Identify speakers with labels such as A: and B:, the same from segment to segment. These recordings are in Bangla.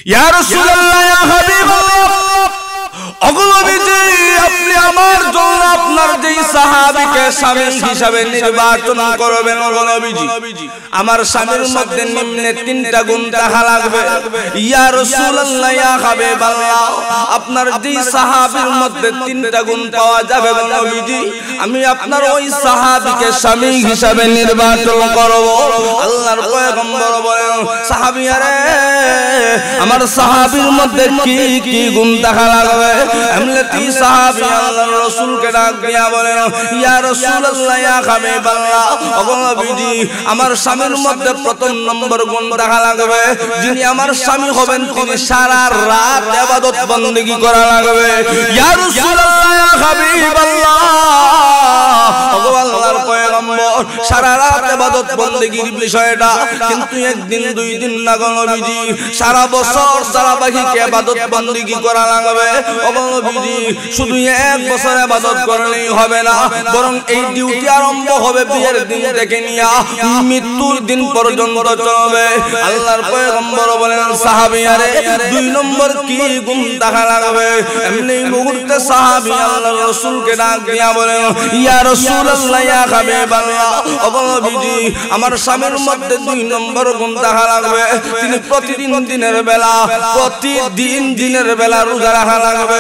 A: ইয়া রাসূলুল্লাহ ইয়া হাবিবাল্লাহ অগলবিজি আপনি আমার জন্য আপনার যেই সাহাবীকে স্বামী হিসাবে নির্বাচন করবেন অগলবিজি আমার স্বামীর মধ্যে নিম্নে তিনটা গুণ থাকা লাগবে ইয়া রাসূলুল্লাহ ইয়া হাবিবাল্লাহ আপনার যেই সাহাবীর মধ্যে তিনটা গুণ পাওয়া যাবে অগলবিজি আমি আপনার ওই সাহাবীকে স্বামী হিসাবে নির্বাচন করব আল্লাহর পয়গম্বর বলেন সাহাবীরা আমার সাহাবীর মধ্যে কি কি গুণ থাকা লাগবে আমলতি সাহাবী আল্লাহর রাসূলকে ডাক দিয়া বলেন ইয়া রাসূলুল্লাহ ইয়া হাবিবাল্লাহ ওগো নবীজি আমার স্বামীর মধ্যে প্রথম নম্বর গুণ থাকা লাগবে যিনি আমার স্বামী হবেন তিনি সারা রাত ইবাদত বندگی করা লাগবে ইয়া রাসূলুল্লাহ ইয়া হাবিবাল্লাহ ওগো আল্লাহর পয়গম্বর সারা রাত ইবাদত বندگির বিষয়টা কিন্তু একদিন দুই দিন না গো নবীজি সারা বছর ধারাবাহিক ইবাদত বندگی করা লাগবে ওগো নবীজি শুধু এক বছর ইবাদত করলেই হবে না বরং এই ডিউটি আরম্ভ হবে বিয়ের দিন থেকে নিয়ে মৃত্যুর দিন পর্যন্ত চলবে আল্লাহর পয়গম্বর বলেন সাহাবীয়ারে দুই নম্বর কি গুণ থাকা লাগবে এমনি মুহূর্তে সাহাবী আল্লাহর রাসূলকে ডাক দিয়া বলেন ইয়া রাসূলুল্লাহ ইয়া হাবিবাল্লাহ ওগো নবীজি আমার স্বামীর মধ্যে দুই নম্বর গুণ থাকা লাগবে তিনি প্রতিদিন দিনের বেলা রোজা রাখা লাগবে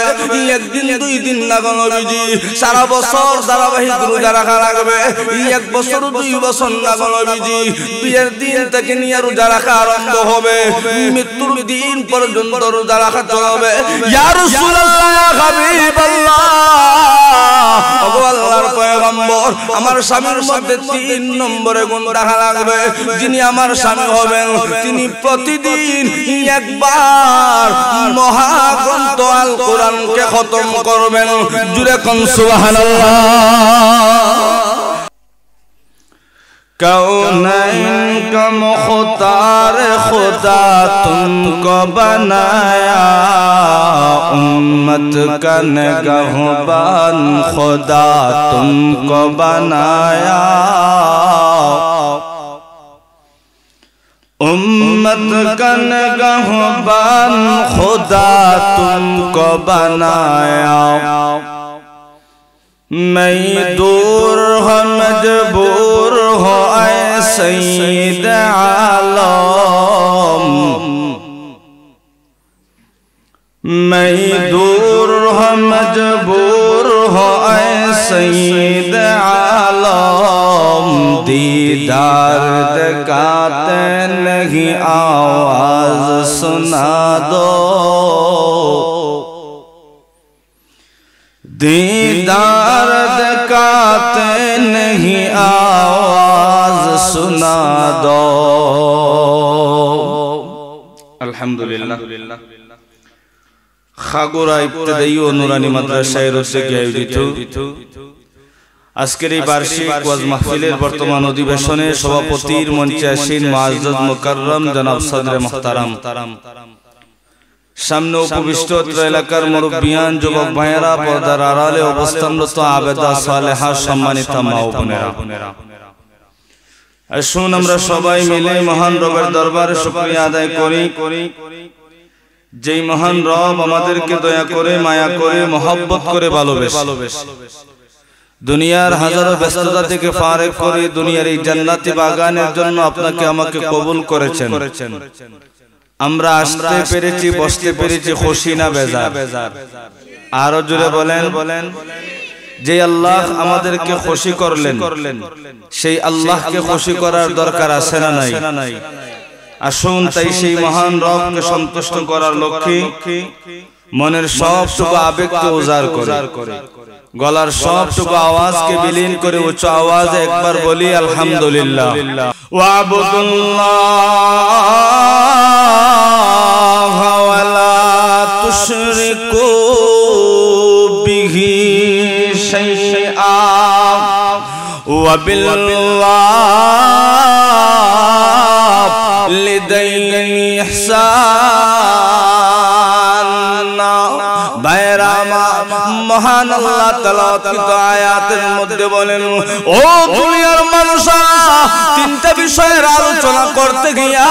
A: একদিন দুই দিন না গো নবীজি সারা বছর ধারাবাহিক রোজা রাখা লাগবে এক বছর দুই বছর না গো নবীজি বিয়ের দিন থেকে নিয়ে রোজা রাখা আরম্ভ হবে মৃত্যুর দিন পর্যন্ত রোজা রাখা চলবে ইয়া রাসূলুল্লাহ ইয়া হাবিবাল্লাহ ওগো আল্লাহর পয়গম্বর আমার স্বামীর মধ্যে তিন নম্বরে গুণ থাকা লাগবে যিনি আমার স্বামী হবেন তিনি প্রতিদিন একবার মহাগ্রন্থ আল কোরআনকে খতম করবেন জুরে কোন সুবহানাল্লাহ कौनैन का मुख्तार खुदा तुमको बनाया उम्मत का निगहबान खुदा तुमको बनाया उम्मत का निगहबान खुदा तुमको बनाया मैं दूर हो मजबूर हो ऐ सैयद आलम मैं दूर हो मजबूर हो ऐ सैयद आलम दीदार दिखाते नहीं आवाज सुना दो दीदार दिखाते नहीं आवाज सुना दो अल्हम्दुलिल्लाह खागुरा इब्तिदाई ও নুরানি মাদ্রাসায় উদ্যোগে আয়োজিত আজকের এই বার্ষিক ওয়াজ মাহফিলের বর্তমান অধিবেশনে সভাপতির মঞ্চে আসীন মুআজ্জাজ মুকাররম জনাব সদরে মুহতারাম সামনে উপবিষ্ট এলাকার মুরব্বিয়ান যুবক ভাইয়েরা পর্দার আড়ালে অবস্থানরত আবেদা সালেহা সম্মানিত মা ও বোনেরা আসুন আমরা সবাই মিলে মহান রবের দরবারে শুকরিয়া আদায় করি যেই মহান রব আমাদেরকে দয়া করে মায়া করে মহব্বত করে ভালোবেসে দুনিয়ার হাজারো ব্যস্ততা থেকে ফারেক করে দুনিয়ার এই জান্নাতি বাগানের জন্য আপনাকে আমাকে কবুল করেছেন আমরা আসতে পেরেছি বসতে পেরেছি খুশি না বেজার আরো জোরে বলেন যে আল্লাহ আমাদেরকে খুশি করলেন সেই আল্লাহকে খুশি করার দরকার আছে না নাই আসুন তাই সেই মহান রবকে সন্তুষ্ট করার লক্ষ্যে মনের সবটুকু আবেগকে উজাড় করে গলার সবটুকু আওয়াজকে বিলীন করে উচ্চ আওয়াজে একবার বলি আলহামদুলিল্লাহ ওয়াবুদুল্লাহ ওয়ালা তুশরিকু বিহি শাইআ ওয়া বিল্লাহি ইহসান বাইরামা মহান আল্লাহ তেলাওয়াত আয়াতের মধ্যে বলেন ও দুনিয়ার মানুষরা তিনটা বিষয়ের আলোচনা করতে গিয়া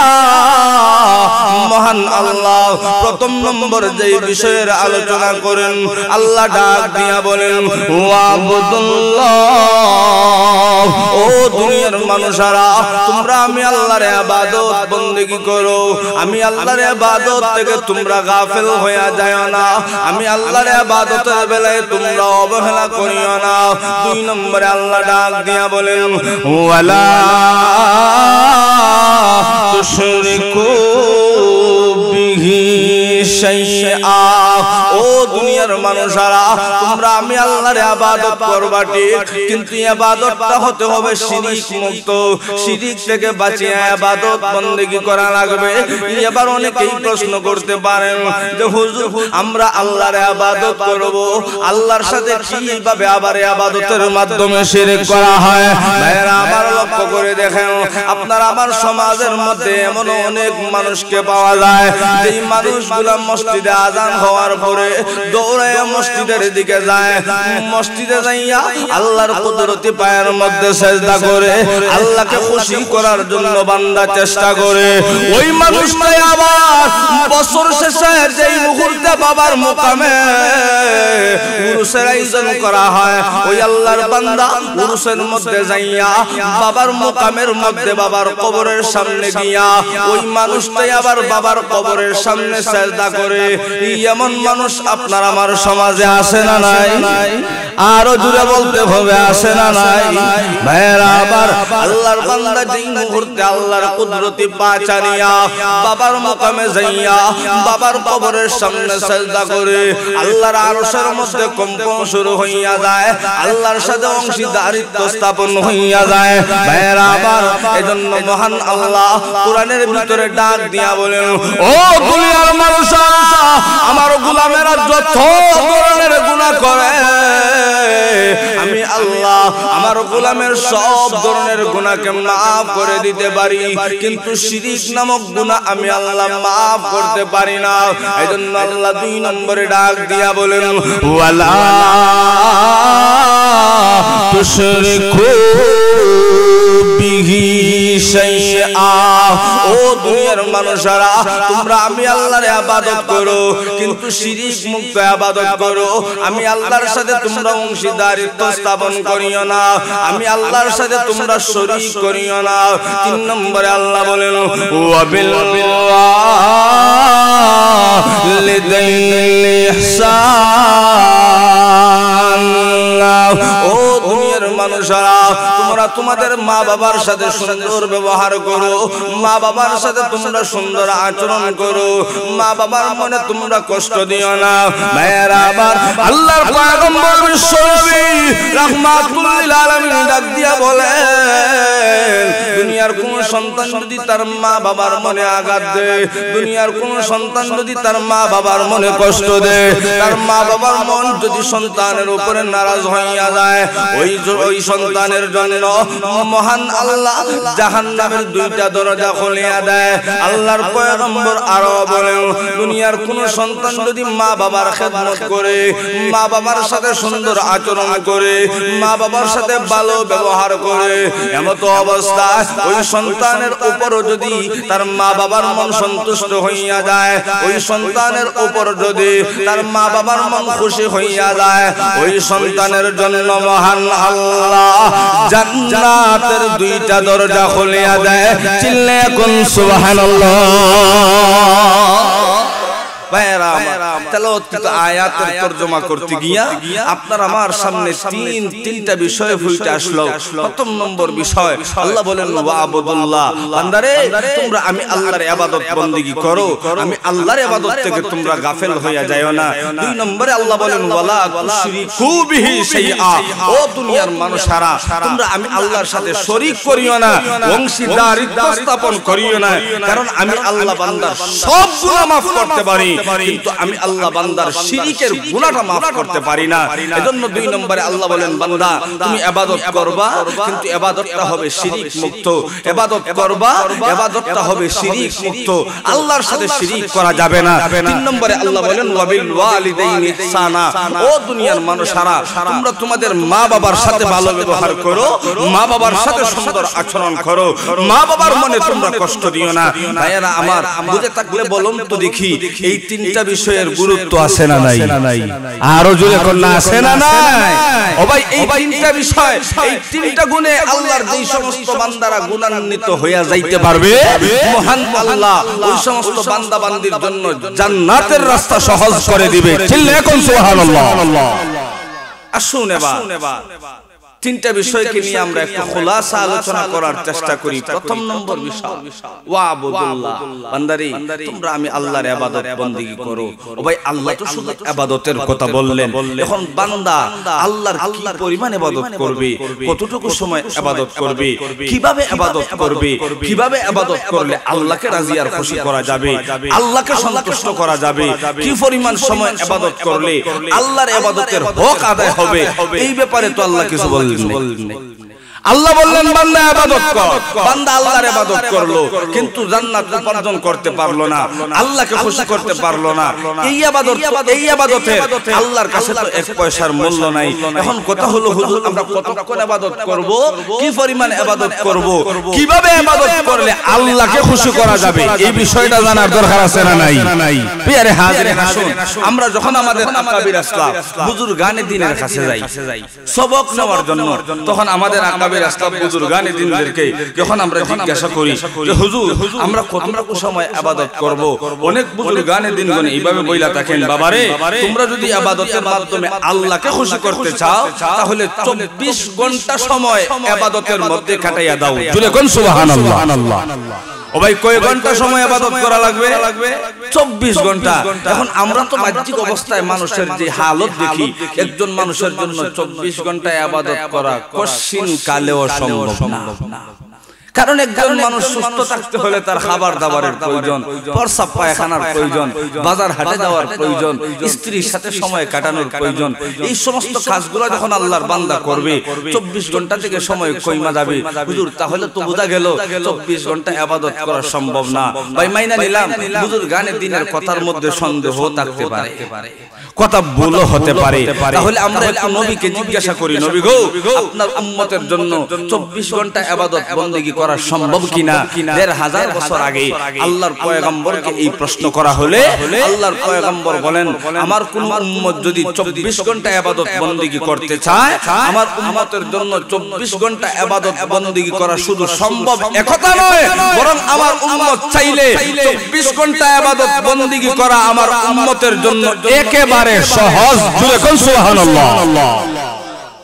A: মহান আল্লাহ প্রথম নম্বর যে বিষয়ের আলোচনা করেন, আল্লাহ ডাক দিয়া বলেন ওয়াবুদুল্লাহ, ও দুনিয়ার মানুষেরা তোমরা আমি আল্লাহর ইবাদত বندگی করো। আমি আল্লাহর ইবাদত থেকে তোমরা গাফিল হয়ে যাও না, আমি আল্লাহর ইবাদতের বেলায় তোমরা অবহেলা করিও না। দুই নম্বরে আল্লাহ ডাক দিয়া বলেন ওয়ালা তুশরিকু বিহি শাইআ, ও দুনিয়ার মানুষেরা তোমরা আমি আল্লাহর ইবাদত করবা ঠিক, কিন্তু ইবাদতটা হতে হবে শিরক মুক্ত, শিরক থেকে বাঁচিয়ে ইবাদত বندگی করা লাগবে। এবার অনেকেই প্রশ্ন করতে পারেন যে হুজুর আমরা আল্লাহর ইবাদত করব, আল্লাহর সাথে কিভাবে আবার ইবাদতের মাধ্যমে শিরক করা হয়? ভাইরা আমার লক্ষ্য করে দেখেন, আপনার আমার সমাজের মধ্যে এমন অনেক মানুষকে পাওয়া যায় যেই মানুষগুলা মসজিদে আযান হওয়ার পরে দৌড়ায় মসজিদের দিকে যায়, মসজিদে যাইয়া আল্লাহর কুদরতি পায়ের মধ্যে সিজদা করে আল্লাহকে খুশি করার জন্য বান্দা চেষ্টা করে। ওই মানুষটাই আবার বছর শেষে যেই মুহূর্তে বাবার মুকামে উরুসের আয়োজন করা হয়, ওই আল্লাহর বান্দা উরুসের মধ্যে যাইয়া বাবার মুকামের মধ্যে বাবার কবরের সামনে গিয়া ওই মানুষটাই আবার বাবার কবরের সামনে সিজদা করে। এমন মানুষ আপনার আমার সমাজে আছে না নাই? আরো জোরে বলতে হবে আছে না নাই? ভাইরা আবার আল্লাহর বান্দা যেই মুহূর্তে আল্লাহর কুদরতি পা চালিয়া বাবার মুকামে যাইয়া বাবার কবরের সামনে সিজদা করে আল্লাহর আরশের মধ্যে কম্পন শুরু হইয়া যায়, আল্লাহর সাথে অংশীদারিত্ব স্থাপন হইয়া যায়। ভাইরা আবার এজন্য মহান আল্লাহ কোরআনের ভিতরে ডাক দিয়া বলেন ও দুনিয়ার মানুষেরা আমার গোলামেরা যত ধরনের গুনাহ করে আমি আল্লাহ আমার গোলামের সব ধরনের গুনাহকে maaf করে দিতে পারি, কিন্তু শিরক নামক গুনাহ আমি আল্লাহ maaf করতে পারি না। এজন্য আল্লাহ দুই নম্বরে ডাক দিয়া বলেন ওয়ালা তুশরিকু বিহি শাইআ, ও দুনিয়ার মানুষেরা তোমরা আমি আল্লাহর ইবাদত করো, কিন্তু শিরক মুক্ত ইবাদত করো। আমি আল্লাহর সাথে তোমরা অংশীদারিত্ব স্থাপন করিও না, আমি আল্লাহর সাথে তোমরা শরীক করিও না। তিন নম্বরে আল্লাহ বলেন ওয়াবিল ওয়ালিদাইনি ইহসান, ও দুনিয়ার মানুষেরা তোমরা তোমাদের মা বাবার সাথে সুন্দর ব্যবহার করো, মা বাবার সাথে তোমরা সুন্দর আচরণ করো, মা বাবার মনে তোমরা কষ্ট দিও না। ভাইয়েরা আবার আল্লাহর পয়গম্বর বিশ্বনবী রাহমাতুল লিল আলামিন ডাক দিয়া বলেন দুনিয়ার কোন সন্তান যদি তার মা বাবার মনে আঘাত দেয়, দুনিয়ার কোন সন্তান যদি তার মা বাবার মনে কষ্ট দেয়, তার মা বাবার মন যদি সন্তানের উপরে নারাজ হইয়া যায়, ওই সন্তানের জন্য মহান আল্লাহ জাহান্নামের দুইটা দরজা খুলিয়া দেয়। আল্লাহর পয়গম্বর আরো বলেন দুনিয়ার কোন সন্তান যদি মা বাবার খেদমত করে, মা বাবার সাথে সুন্দর আচরণ করে, মা বাবার সাথে ভালো ব্যবহার করে, এমত অবস্থায় ওই সন্তানের উপর যদি তার মা বাবার মন সন্তুষ্ট হইয়া যায়, ওই সন্তানের উপর যদি তার মা বাবার মন খুশি হইয়া যায়, ওই সন্তানের জন্য মহান আল্লাহ জান্নাতের দুইটা দরজা খুলিয়া দেয়। চিল্লে কোন সুবহানাল্লাহ। আয়াতের তরজমা করতে গিয়া আপনার আমার সামনে তিনটা বিষয় ফুটে আসলো। প্রথম নম্বর বিষয় আল্লাহ বলেন ওয়াবুদুল্লাহ, বান্দারে তোমরা আমি আল্লাহর ইবাদত বندگی করো, আমি আল্লাহর ইবাদত থেকে তোমরা গাফেল হইয়া যাও না। দুই নম্বরে আল্লাহ বলেন ওয়ালা তুশরিকু বিহি শাইআ, ও দুনিয়ার মানুষেরা তোমরা আমি আল্লাহর সাথে শরীক করিও না, অংশীদারিত্ব স্থাপন করিও না, কারণ আমি আল্লাহ বান্দার সব গুনাহ maaf করতে পারি। কিন্তু আমি আল্লাহ বান্দার শিরকের গুনাহটা maaf করতে পারি না। এজন্য 2 নম্বরে আল্লাহ বলেন বান্দা তুমি ইবাদত করবা কিন্তু ইবাদতটা হবে শিরক মুক্ত, ইবাদত করবা ইবাদতটা হবে শিরক মুক্ত, আল্লাহর সাথে শিরক করা যাবে না। 3 নম্বরে আল্লাহ বলেন ওয়াবিল ওয়ালিদাইনি ইহসানা, ও দুনিয়ার মানুষেরা তোমরা তোমাদের মা বাবার সাথে ভালো ব্যবহার করো, মা বাবার সাথে সুন্দর আচরণ করো, মা বাবার মনে তোমরা কষ্ট দিও না। ভাইয়েরা আমার বুঝে থাকলে বলুন তো দেখি এই 3টা বিষয়ের গুরুত্ব আছে না নাই? আরো জোরে করলে আছে না নাই? ও ভাই এই 3টা বিষয়, এই 3টা গুণে আল্লাহর যেই সমস্ত বান্দারা গুণান্বিত হইয়া যাইতে পারবে মহান আল্লাহ ওই সমস্ত বান্দা বান্দির জন্য জান্নাতের রাস্তা সহজ করে দিবে। চিল্লা এখন সুবহানাল্লাহ। আসুন এবার 3টা বিষয়কে নিয়ে আমরা একটু খোলাসা আলোচনা করার চেষ্টা করি। প্রথম নম্বর বিষয় ওয়াবুদুল্লাহ, বান্দারে তোমরা আমি আল্লাহর ইবাদত বندگی করো। ও ভাই আল্লাহ তো শুধু ইবাদতের কথা বললেন, এখন বান্দা আল্লাহর কি পরিমাণ ইবাদত করবে, কতটুকু সময় ইবাদত করবে, কিভাবে ইবাদত করবে, কিভাবে ইবাদত করলে আল্লাহকে রাজি আর খুশি করা যাবে, আল্লাহকে সন্তুষ্ট করা যাবে, কি পরিমাণ সময় ইবাদত করলে আল্লাহর ইবাদতের হক আদায় হবে, এই ব্যাপারে তো আল্লাহ কিছু বলেন। আল্লাহ বললেন বান্দা ইবাদত কর, বান্দা আল্লাহর ইবাদত করলো কিন্তু জান্নাত উপার্জন করতে পারলো না, আল্লাহকে খুশি করতে পারলো না। এই ইবাদতের আল্লাহর কাছে তো 1 পয়সার মূল্য নাই। এখন কথা হলো হুজুর আমরা কতক্ষণ ইবাদত করব, কি পরিমাণ ইবাদত করব, কিভাবে ইবাদত করলে আল্লাহকে খুশি করা যাবে, এই বিষয়টা জানার দরকার আছে না নাই? প্রিয় হাজিরিন আসুন আমরা যখন আমাদের আকাবির আসলাম বুজুর্গানে দ্বীনের কাছে যাই সবক নেওয়ার জন্য, তখন আমাদের বুজুর্গানে দ্বীনদেরকে যখন আমরা জিজ্ঞাসা করি যে হুজুর আমরা কতটুকু সময় ইবাদত করব, অনেক বুজুর্গানে দ্বীনগণ এইভাবে বইলা থাকেন বাবারে তোমরা যদি ইবাদতের মাধ্যমে আল্লাহকে খুশি করতে চাও তাহলে 24 ঘন্টা সময় ইবাদতের মধ্যে কাটাইয়া দাও। জুড়ে কোন সুবহানাল্লাহ। ও ভাই কয় ঘন্টা সময় ইবাদত করা লাগবে? 24 ঘন্টা। এখন আমরা তো বাহ্যিক অবস্থায় মানুষের যে হালত দেখি, একজন মানুষের জন্য 24 ঘন্টা ইবাদত করা কঠিন কালেও সম্ভব না। কারণ একজন মানুষ সুস্থ থাকতে হলে তার খাবার দাবারের প্রয়োজন, প্রস্রাব পায়খানার প্রয়োজন, বাজার হাটে যাওয়ার প্রয়োজন, স্ত্রীর সাথে সময় কাটানোর প্রয়োজন। এই সমস্ত কাজগুলো যখন আল্লাহর বান্দা করবে 24 ঘন্টা থেকে সময় কইমা যাবে হুজুর, তাহলে তো বোঝা গেল 24 ঘন্টা ইবাদত করা সম্ভব না। ভাই মাইনা নিলাম বুজুর্গানে দ্বীনের কথার মধ্যে সন্দেহ থাকতে পারে, কথা ভুলও হতে পারে। তাহলে আমরা একটু নবীকে জিজ্ঞাসা করি, নবী গো আপনার উম্মতের জন্য 24 ঘন্টা ইবাদত বندگی করা সম্ভব কিনা? 1500 বছর আগে আল্লাহর পয়গম্বরকে এই প্রশ্ন করা হলে আল্লাহর পয়গম্বর বলেন আমার কোন উম্মত যদি 24 ঘন্টা ইবাদত বندگی করতে চায়, আমার উম্মতের জন্য 24 ঘন্টা ইবাদত বندگی করা শুধু সম্ভব একথা নয়, বরং আমার উম্মত চাইলে 24 ঘন্টা ইবাদত বندگی করা আমার উম্মতের জন্য একেবারে সহজ। জুড়ে কোন সুবহানাল্লাহ।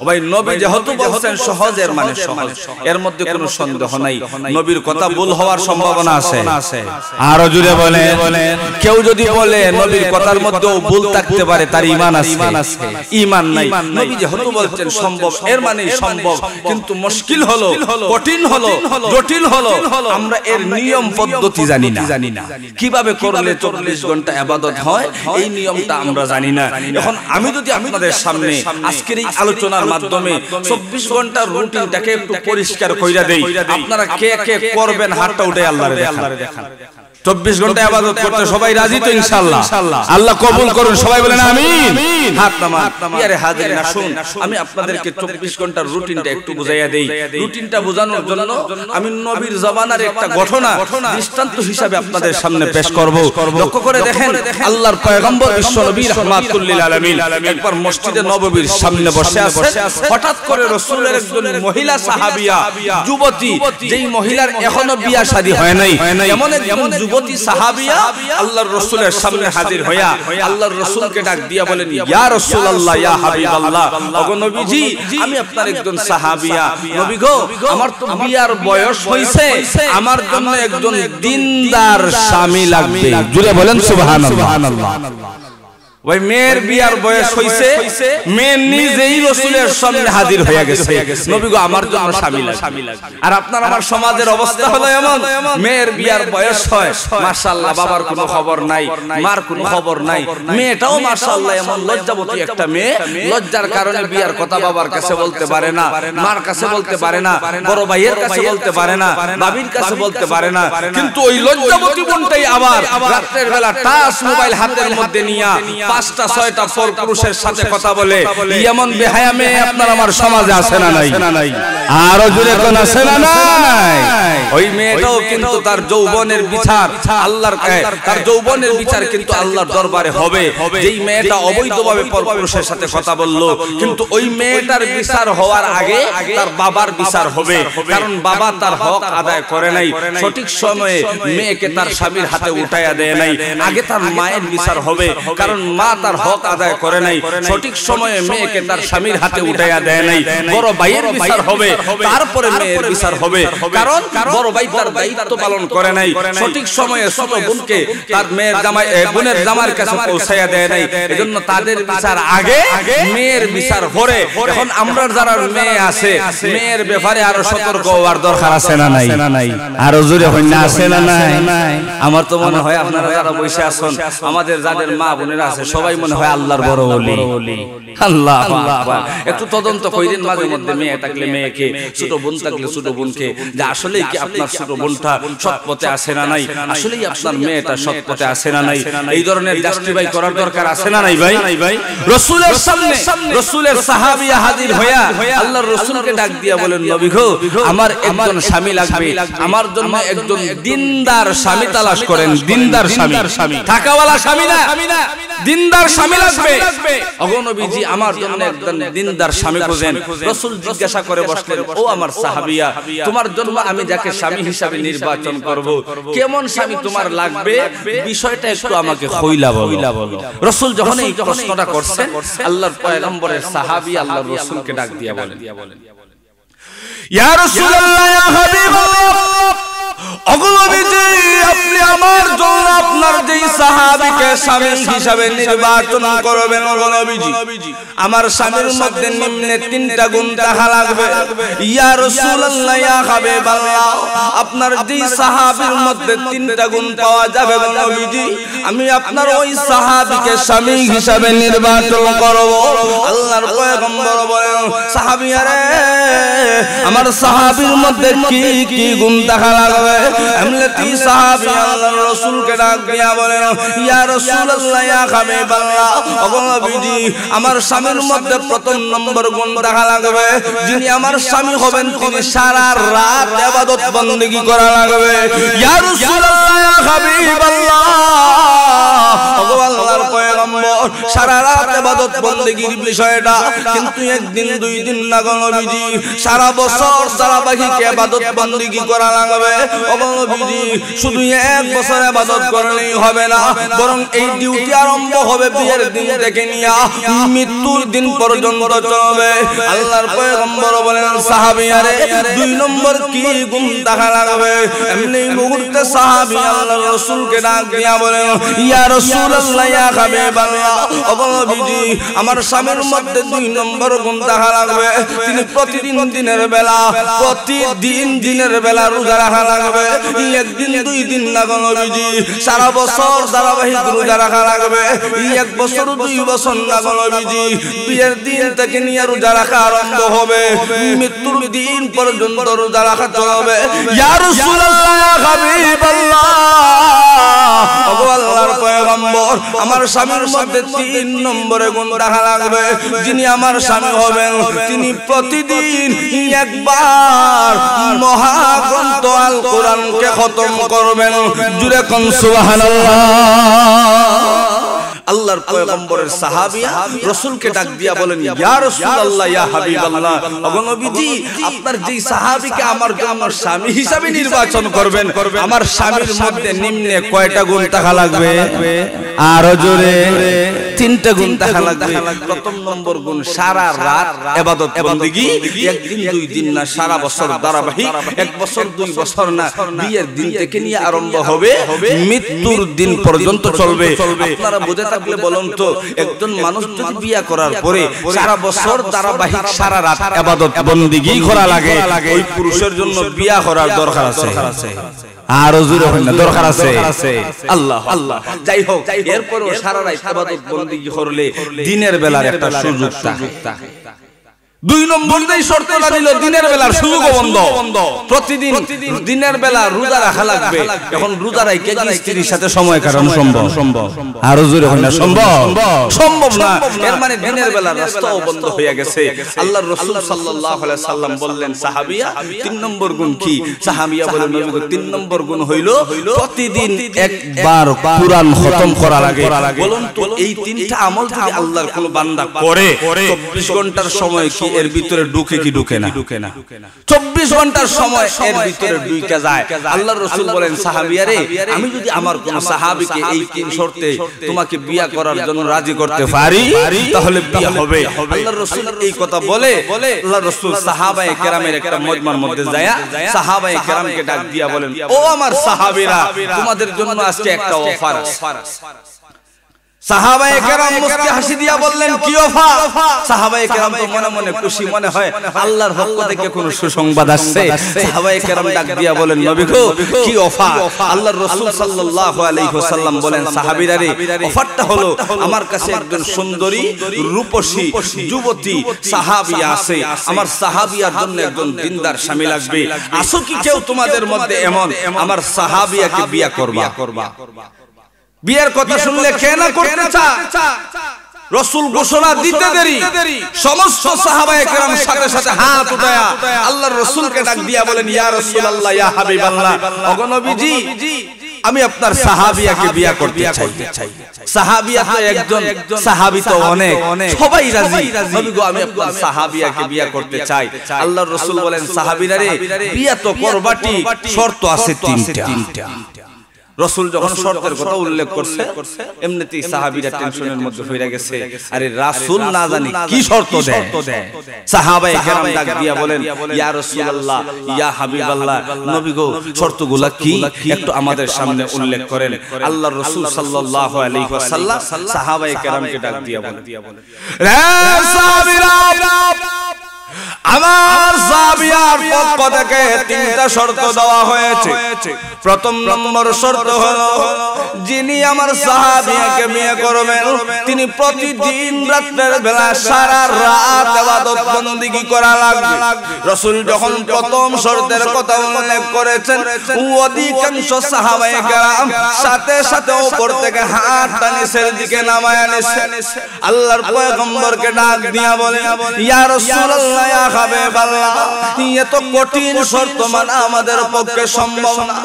A: ও ভাই নবী যেহেতু বলছেন সহজের মানে সহজ, এর মধ্যে কোনো সন্দেহ নাই, নবীর কথা ভুল হওয়ার সম্ভাবনা আছে। আরো জুড়ে বলেন, কেউ যদি বলে নবীর কথার মধ্যেও ভুল থাকতে পারে তার ঈমান আছে, ঈমান নাই। নবী যেহেতু বলছেন সম্ভব এর মানে সম্ভব, কিন্তু মুশকিল হলো, কঠিন হলো, জটিল হলো আমরা এর নিয়ম পদ্ধতি জানি না, কিভাবে করলে 24 ঘন্টা ইবাদত হয় এই নিয়মটা আমরা জানি না। এখন আমি যদি আপনাদের সামনে আজকের এই আলোচনার মাধ্যমে 24 ঘন্টার রুটিনটাকে একটু পরিষ্কার কইরা দেই, আপনারা কে কে করবেন হাতটা উঠে আল্লাহরে দেখান। 24 ঘন্টা ইবাদত করতে সবাই রাজি তো ইনশাআল্লাহ? আল্লাহ কবুল করুন, সবাই বলেন আমিন। হাত নামান। ইয়ারে হাজিরিন আসুন আমি আপনাদেরকে 24 ঘন্টার রুটিনটা একটু বুঝাইয়া দেই। রুটিনটা বোঝানোর জন্য আমি নবীর জামানার একটা ঘটনা দৃষ্টান্ত হিসাবে আপনাদের সামনে পেশ করব। লক্ষ্য করে দেখেন আল্লাহর পয়গম্বর বিশ্ব নবী রাহমাতুল লিল আলামিন একবার মসজিদে নববীর সামনে বসে আছেন, হঠাৎ করে রাসূলের একজন মহিলা সাহাবিয়া যুবতী, যেই মহিলার এখনো বিয়ে শাদী হয় নাই, এমন একজন যুবতী সাহাবিয়া আল্লাহর রাসূলের সামনে হাজির হইয়া আল্লাহর রাসূলকে ডাক দিয়া বলেন ইয়া রাসূলুল্লাহ ইয়া হাবিবাল্লাহ, ওগো নবীজি আমি আপনার একজন সাহাবিয়া, নবী গো আমার তো বিয়ার বয়স হইছে, আমার জন্য একজন দিনদার স্বামী লাগবে। জুড়ে বলেন সুবহানাল্লাহ। ওই মেয়ের বিয়ার বয়স হইছে, মেয়ে নিজেই রাসূলের সামনে হাজির হয়ে গেছে, নবী গো আমার জন্য স্বামী লাগে। আর আপনার আমার সমাজের অবস্থা হলো এমন, মেয়ের বিয়ার বয়স হয়, মাশাআল্লাহ বাবার কোনো খবর নাই, মার কোনো খবর নাই, মেয়েটাও মাশাআল্লাহ এমন লজ্জাবতী একটা মেয়ে, লজ্জার কারণে বিয়ার কথা বাবার কাছে বলতে পারে না, মার কাছে বলতে পারে না, বড় ভাইয়ের কাছে বলতে পারে না, বাবির কাছে বলতে পারে না। কিন্তু ওই লজ্জাবতী বোনটাই আবার রাতের বেলা টাচ মোবাইল হাতের মধ্যে নিয়া 5টা 6টা পুরুষের সাথে কথা বলে, এমন বেহায়া মেয়ে আপনার আমার সমাজে আছে না নাই? আরো জোরে কোন আছে না নাই? ওই মেয়েটাও কিন্তু তার যৌবনের বিচার আল্লাহর তার যৌবনের বিচার কিন্তু আল্লাহর দরবারে হবে। যেই মেয়েটা অবৈধভাবে পরপুরুষের সাথে কথা বলল, কিন্তু ওই মেয়েটার বিচার হওয়ার আগে তার বাবার বিচার হবে, কারণ বাবা তার হক আদায় করে নাই, সঠিক সময়ে মেয়েকে তার স্বামীর হাতে উঠাইয়া দেয় নাই। আগে তার মায়ের বিচার হবে, কারণ মা তার হক আদায় করে নাই, সঠিক সময়ে মেয়েকে তার স্বামীর হাতে উঠাইয়া দেয় নাই। বড় ভাইয়ের বিচার হবে, তারপরে মেয়ের বিচার হবে, কারণ বড় ভাই তার দায়িত্ব পালন করে নাই, সঠিক সময়ে ছোট বোনকে তার মেয়ের জামাই বোনের জামার কাছে পৌঁছাইয়া দেয় নাই। এজন্য তাদের বিচার আগে, মেয়ের বিচার পরে। এখন আমরা যারা মেয়ে আছে, মেয়ের ব্যাপারে আরো সতর্ক হওয়ার দরকার আছে না নাই? আরো জোরে হইনা আছে না নাই? আমার তো মনে হয় আপনারা যারা বসে আছেন, আমাদের যাদের মা বোনেরা আছে, সবাই মনে হয় আল্লাহর বড় ওলি। আল্লাহু আকবার। একটু তদন্ত কইরেন মাঝে মধ্যে, মেয়ে থাকলে মেয়েকে, ছোট বোন থাকলে ছোট বোনকে, যে আসলেই কি আপনার ছোট বোনটা সৎ পথে আছে না নাই, আসলেই আপনার মেয়েটা সৎ পথে আছে না নাই। এই ধরনের জাস্টিফাই করার দরকার আছে না নাই ভাই? রাসূলের সামনে রাসূলের সাহাবীয়া হাজির হইয়া আল্লাহর রাসূলকে ডাক দিয়া বলেন, নবী গো আমার একজন স্বামী লাগবে, আমার জন্য একজন দিনদার স্বামী তালাশ করেন। দিনদার স্বামী, টাকাওয়ালা স্বামী না, দিনদার স্বামী লাগবে। ওগো নবীজি আমার জন্য একজন দিনদার স্বামী খোঁজেন। রাসূল জিজ্ঞাসা করে বসলেন, ও আমার সাহাবীয়া, তোমার জন্য আমি যাকে স্বামী হিসাবে নির্বাচন করব, কেমন স্বামী তোমার লাগবে, বিষয়টা একটু আমাকে খুইলা বলো। রাসূল যখন এই প্রশ্নটা করছেন, আল্লাহর পয়গম্বরের সাহাবী আল্লাহর রাসূলকে ডাক দিয়া বলেন, ইয়া রাসূলুল্লাহ, ইয়া হাবিবাল্লাহ, ওগো নবীজি আপনি আমার জন্য আপনার যেই সাহাবীকে স্বামী হিসাবে নির্বাচন করবেন, ওগো নবীজি আমার স্বামীর মধ্যে নিম্নে 3টা গুণ থাকা লাগবে। ইয়া রাসূলুল্লাহ, ইয়া হাবিবাল্লাহ, আপনার যেই সাহাবীর মধ্যে 3টা গুণ পাওয়া যাবে গো নবীজি, আমি আপনার ওই সাহাবীকে স্বামী হিসাবে নির্বাচন করব। আল্লাহর পয়গম্বর বলেন, সাহাবীরা আমার সাহাবীর মধ্যে কি কি গুণ থাকা লাগবে? এমনিতে সাহাবী আল্লাহর রাসূলকে ডাক দিয়া বলেন, ইয়া রাসূলুল্লাহ, ইয়া হাবিবাল্লাহ, ওগো নবীজি আমার স্বামীর মধ্যে প্রথম নম্বর গুণ থাকা লাগবে, যিনি আমার স্বামী হবেন তিনি সারা রাত ইবাদত বندگی করা লাগবে। ইয়া রাসূলুল্লাহ, ইয়া হাবিবাল্লাহ, ওগো আল্লাহর পয়গম্বর সারা রাত ইবাদত বندگির বিষয়টা কিন্তু একদিন দুই দিন না গো নবীজি, সারা বছর ধারাবাহিক ইবাদত বندگی করা লাগবে। ওগো নবীজি শুধু এক বছর ইবাদত করলেই হবে না, বরং এই ডিউটি আরম্ভ হবে বিয়ের দিন থেকে নিয়ে মৃত্যুর দিন পর্যন্ত চলবে। আল্লাহর পয়গম্বর বলেন, সাহাবীয়ারে 2 নম্বর কি গুণ থাকা লাগবে? এমনি মুহূর্তে সাহাবী আল্লাহর রাসূলকে ডাক দিয়া বলেন, ইয়া রাসূলুল্লাহ, ইয়া হাবিবাল্লাহ, ওগো নবীজি আমার স্বামীর মধ্যে 2 নম্বর গুণ থাকা লাগবে, তিনি প্রতিদিন দিনের বেলা রোজা রাখা লাগবে। একদিন দুই দিন না গো নবীজি, সারা বছর ধারাবাহিক রোজা রাখা লাগবে। 1 বছর 2 বছর না গো নবীজি, বিয়ের দিন থেকে নিয়ে রোজা রাখা আরম্ভ হবে, মৃত্যুর দিন পর্যন্ত রোজা রাখা চলবে। ইয়া রাসূলুল্লাহ, ইয়া হাবিবাল্লাহ, ওগো আল্লাহর পয়গম্বর আমার স্বামীর মধ্যে 3 নম্বরে গুণ থাকা লাগবে, যিনি আমার স্বামী হবেন তিনি প্রতিদিন একবার মহাগ্রন্থ আল কোরআনকে খতম করবেন। জুরে কোন সুবহানাল্লাহ। আল্লাহর পয়গম্বরের সাহাবীয়া রাসূলকে ডাক দিয়া বলেন, ইয়া রাসূলুল্লাহ, ইয়া হাবিবাল্লাহ, ওগো নবীজি আপনার যেই সাহাবীকে আমার জন্য স্বামী হিসাবে নির্বাচন করবেন, আমার স্বামীর মধ্যে নিম্নে কয়টা গুণ থাকা লাগবে? আরো জোরে তিনটা গুণ দেখা লাগবে। প্রথম নম্বর গুণ সারা রাত ইবাদত বندگی, একদিন দুই দিন না, সারা বছর ধারাবাহিক, এক বছর দুই বছর না, বিয়ের দিন থেকে নিয়ে আরম্ভ হবে মৃত্যুর দিন পর্যন্ত চলবে। আপনারা বুঝে থাকলে বলুন তো, একজন মানুষ যদি বিয়ে করার পরে সারা বছর ধারাবাহিক সারা রাত ইবাদত বندگی করা লাগে, ওই পুরুষের জন্য বিয়ে করার দরকার আছে। আর জোরে হয় না, দরকার আছে। আল্লাহ আল্লাহ। যাই হোক, এরপরও সারা রাত ইবাদত বندگی করলে দিনের বেলার একটা সুযোগ থাকে। দুই নম্বর যেই শর্তটা দিল, দিনের বেলার সুযোগও বন্ধ। প্রতিদিন দিনের বেলা রোজা রাখা লাগবে। এখন রোজা রাখে কি স্ত্রীর সাথে সময় কাটানো সম্ভব? আরো জোরে হয় না, সম্ভব না। এর মানে দিনের বেলা রাস্তাও বন্ধ হয়ে গেছে। আল্লাহর রাসূল সাল্লাল্লাহু আলাইহি সাল্লাম বললেন, সাহাবিয়া তিন নম্বর গুণ কি? সাহাবিয়া বলেন, নবী তিন নম্বর গুণ হইল প্রতিদিন একবার কুরআন খতম করা লাগে। বলুন তো, এই তিনটা আমল যদি আল্লাহর কোন বান্দা করে 24 ঘন্টার সময় কি এর ভিতরে ঢুকে কি ঢুকে না? 24 ঘন্টার সময় এর ভিতরে ঢুকে যায়। আল্লাহর রাসূল বলেন, সাহাবিয়ারে, আমি যদি আমার কোন সাহাবীকে এই তিন শর্তে তোমাকে বিয়ে করার জন্য রাজি করতে পারি, তাহলে বিয়ে হবে। আল্লাহর রাসূল এই কথা বলে আল্লাহর রাসূল সাহাবায়ে কেরামের একটা মজমার মধ্যে যায়, সাহাবায়ে কেরামকে ডাক দিয়া বলেন, ও আমার সাহাবীরা, তোমাদের জন্য আজকে একটা অফার আছে। সাহাবায়ে কেরাম মুস্কি হাসি দিয়া বললেন, কি অফার? সাহাবায়ে কেরাম তো মনে মনে খুশি, মনে হয় আল্লাহর পক্ষ থেকে কোন সুসংবাদ আসছে। সাহাবায়ে কেরাম ডাক দিয়া বলেন, নবী গো, কি অফার? আল্লাহর রাসূল সাল্লাল্লাহু আলাইহি ওয়াসাল্লাম বলেন, সাহাবীরা রে, অফারটা হলো আমার কাছে একজন সুন্দরী রূপসী যুবতী সাহাবিয়া আছে, আমার সাহাবিয়ার জন্য একজন দিনদার স্বামী লাগবে। আসো কি কেউ তোমাদের মধ্যে এমন আমার সাহাবিয়াকে বিয়ে করবা? বিয়ের কথা শুনলে কে না করতে চায়? রাসূল ঘোষণা দিতে দেরি সমস্ত সাহাবায়ে কেরাম সাথে সাথে হাত উঠায়া আল্লাহর রাসূলকে ডাক দিয়া বলেন, ইয়া রাসূলুল্লাহ, ইয়া হাবিবাল্লাহ, ওগো নবীজি, আমি আপনার সাহাবিয়াকে বিয়ে করতে চাই। সাহাবিয়া তো একজন, সাহাবী তো অনেক, সবাই রাজি। নবী গো, আমি আপনার সাহাবিয়াকে বিয়ে করতে চাই। আল্লাহর রাসূল বলেন, সাহাবীরা রে, বিয়ে তো করবাটি, শর্ত আছে তিনটা। রাসূল যখন শর্তের কথা উল্লেখ করছে, এমনিতেই সাহাবীরা টেনশনের মধ্যে হয়ে গেছে। আরে রাসূল না জানি কি শর্ত দেয়। সাহাবায়ে কেরাম ডাক দিয়া বলেন, ইয়া রাসূলুল্লাহ, ইয়া হাবিবাল্লাহ, নবী গো, শর্তগুলা কি একটু আমাদের সামনে উল্লেখ করেন। আল্লাহর রাসূল সাল্লাল্লাহু আলাইহি ওয়াসাল্লাম সাহাবায়ে কেরামকে ডাক দিয়া বলেন, রে সাহাবীরা, আমার সাহাবিয়ার পক্ষ থেকে তিনটা শর্ত দেওয়া হয়েছে। প্রথম নম্বর শর্ত হলো, যিনি আমার সাহাবিয়াকে বিয়ে করবেন তিনি প্রতিদিন রাতের বেলা সারা রাত ইবাদত বندگی করা লাগবে। রাসূল যখন প্রথম শর্তের কথা উল্লেখ করেছেন, অধিকাংশ সাহাবায়ে কেরাম সাথে সাথে উপর থেকে হাতটা নিচের দিকে নামায়া নিছেন। আল্লাহর পয়গম্বরকে ডাক দিয়া বলেন, ইয়া রাসূলুল্লাহ, ইয়া হাবিবাল্লাহ, এত কঠিন শর্ত মানা আমাদের পক্ষে সম্ভব না।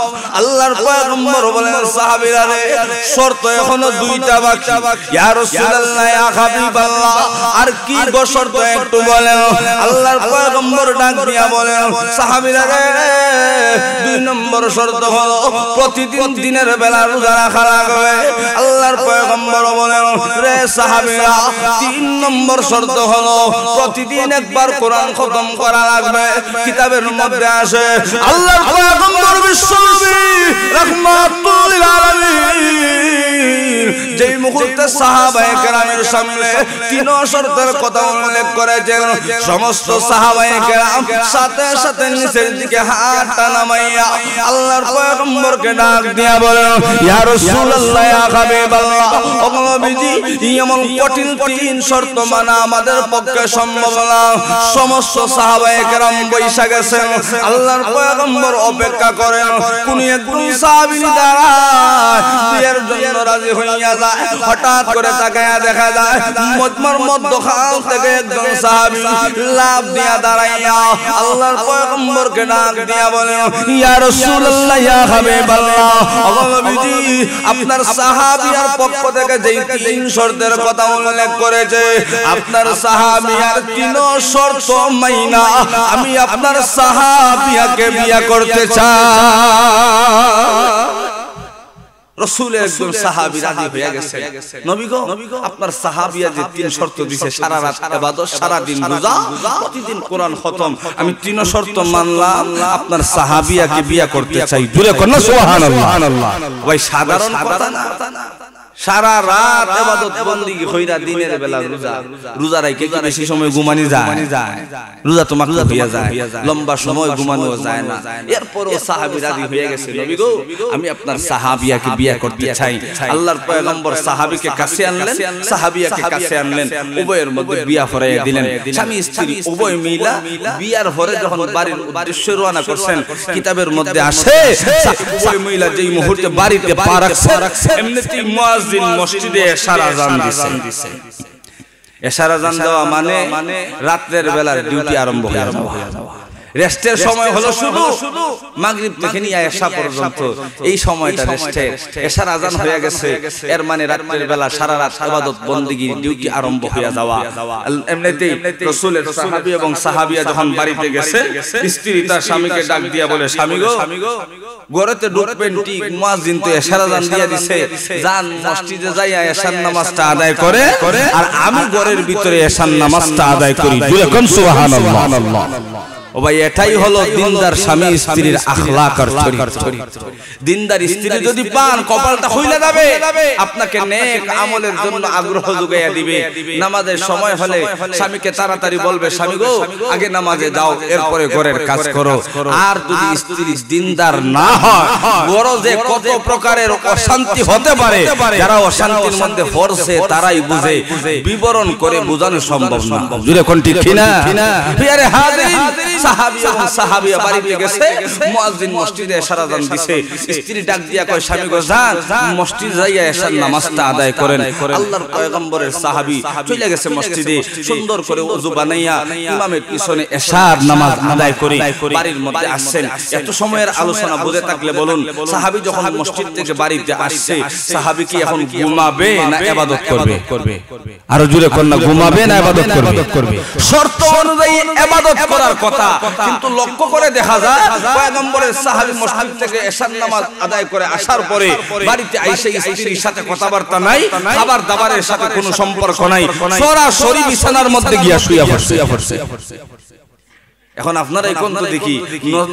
A: আল্লাহর পয়গম্বর বলেন, সাহাবীরা রে, শর্ত এখনো দুইটা বাকি। ইয়া রাসূলুল্লাহ, ইয়া হাবিবাল্লাহ, আর কি গো শর্ত একটু বলেন। আল্লাহর পয়গম্বর ডাক দিয়া বলেন, সাহাবীরা রে, দুই নম্বর শর্ত হলো প্রতিদিন দিনের বেলা রোজা রাখা লাগবে। আল্লাহর পয়গম্বর বলেন, রে সাহাবীরা, তিন নম্বর শর্ত হলো প্রতিদিন একবার কোরআন খতম করা লাগবে। কিতাবের মধ্যে আসে, আল্লাহর পয়গম্বর বিশ্বনবী রাহমাতুল লিল আলামিন যেই মুহূর্তে সাহাবায়ে কেরামের সামনে তিন শর্তের কথা উল্লেখ করেছেন, সমস্ত সাহাবায়ে কেরাম সাথে সাথে নিচের দিকে হাতটা নামাইয়া আল্লাহর পয়গম্বরকে ডাক দিয়া বলেন, ইয়া রাসূলুল্লাহ, ইয়া হাবিবাল্লাহ, ও নবীজি, এমন কঠিন তিন শর্ত মানা আমাদের পক্ষে সম্ভব না। সমস্ত সাহাবায়ে কেরাম বৈশা গেছেন, আল্লাহর পয়গম্বর অপেক্ষা করেন কোন একজন সাহাবী দাঁড়ায় বিয়ের জন্য রাজি হইয়া যায়। হঠাৎ করে তাকায়া দেখা যায় মজমার মধ্যখান থেকে একজন সাহাবী লাফ দিয়া দাঁড়াইয়া আল্লাহর পয়গম্বরকে ডাক দিয়া বলেন, ইয়া রাসূলুল্লাহ, ইয়া হাবিবাল্লাহ, ও নবীজি, আপনার সাহাবীর পক্ষ থেকে যেই তিন শর্তের কথা উল্লেখ করেছে, আপনার সাহাবীর তিন শর্ত মাইনা আমি আপনার সাহাবিয়াকে বিয়ে করতে চাই। রাসূলের একজন সাহাবী রাজি হয়ে গেছে, নবী গো আপনার সাহাবিয়া যে 3 শর্ত দিয়েছে, সারা রাত ইবাদত, সারা দিন রোজা, প্রতিদিন কোরআন খতম, আমি 3 শর্ত মানলাম, আপনার সাহাবিয়াকে বিয়ে করতে চাই। জোরে কোন সুবহানাল্লাহ। ভাই সাধারণ কথা না, সারা রাত ইবাদত বندگی কইরা দিনের বেলা রোজা রাখে কি বেশি সময় ঘুমানি যায়? রোজা তো মাকরুহ হয়ে যায়, লম্বা সময় ঘুমানো যায় না। এরপরও সাহাবী রাজি হয়ে গেছে, নবী গো আমি আপনার সাহাবিয়াকে বিয়ে করতে চাই। আল্লাহর পয়গম্বর সাহাবীকে কাছে আনলেন, সাহাবিয়াকে কাছে আনলেন, উভয়ের মধ্যে বিয়া ফরাইয়া দিলেন। স্বামী স্ত্রী উভয় মিলা বিয়ার পরে যখন বাড়ির উদ্দেশ্যে রওনা করছেন, কিতাবের মধ্যে আসে উভয় মিলা যেই মুহূর্তে বাড়িতে পা রাখছে, এমনিতেই মুয়াজ্জিন মসজিদে এশার আযান দিছে। এশার আযান দেওয়া মানে রাতের বেলার ডিউটি আরম্ভ হয়ে যাওয়া। রেস্টের সময় হলো শুধু মাগরিব থেকে নিয়ে এশা পর্যন্ত, এই সময়টা রেস্টের। এশার আযান হয়ে গেছে, এর মানে রাতের বেলা সারা রাত ইবাদত বندگির ডিউটি আরম্ভ হয়ে যাওয়া। এমনিতেই রাসূলের সাহাবী এবং সাহাবিয়া যখন বাড়িতে গেছে, স্ত্রী তার স্বামীকে ডাক দিয়া বলে, স্বামী গো ঘরেতে ঢুকবেন ঠিক, মুয়াজ্জিন তো এশার আযান দিয়া দিছে, যান মসজিদে যাইয়া এশার নামাজটা আদায় করে, আর আমি ঘরের ভিতরে এশার নামাজটা আদায় করি। জোরে কোন সুবহানাল্লাহ। ও ভাই এটাই হলো দিনদার স্বামী স্ত্রীর আখলাক আর চরিত্র। দিনদার স্ত্রী যদি পান, কপালটা খুলে যাবে, আপনাকে নেক আমলের জন্য আগ্রহ যোগাইয়া দিবে। নামাজের সময় হলে স্বামীকে তাড়াতাড়ি বলবে, স্বামী গো আগে নামাজে যাও, এরপরে ঘরের কাজ করো। আর যদি স্ত্রী দিনদার না হয়, বড় যে কত প্রকারের অশান্তি হতে পারে, যারা অশান্তির মধ্যে পড়ছে তারাই বুঝে, বিবরণ করে বোঝানো সম্ভব না। জুড়ে কোন ঠিক কিনা? প্রিয় হাজিরিন, সাহাবী এবং সাহাবিয়া বাড়িতে গেছে, মুয়াজ্জিন মসজিদে এশার আযান দিছে, স্ত্রী ডাক দিয়া কয়, স্বামী গো যান মসজিদ যাইয়া এশার নামাজটা আদায় করেন। আল্লাহর পয়গম্বরের সাহাবী চলে গেছে মসজিদে, সুন্দর করে ওযু বানাইয়া ইমামের পিছনে এশার নামাজ আদায় করে বাড়ির মধ্যে আসছেন। এত সময়ের আলোচনা বুঝে থাকলে বলুন, সাহাবী যখন মসজিদ থেকে বাড়িতে আসছে, সাহাবী কি এখন ঘুমাবে না ইবাদত করবে? আরো জোরে কোন না, ঘুমাবে না ইবাদত করবে? শর্ত অনুযায়ী ইবাদত করার কথা, কিন্তু লক্ষ্য করে দেখা যায় পয়গম্বরের সাহাবী মসজিদ থেকে এশার নামাজ আদায় করে আসার পরে বাড়িতে আইসা স্ত্রীর সাথে কথাবার্তা নাই, খাবার দাবারের সাথে কোনো সম্পর্ক নাই, সরাসরি বিছানার মধ্যে গিয়া শুয়ে পড়ছে। এখন আপনারা এই কোন তো দেখি,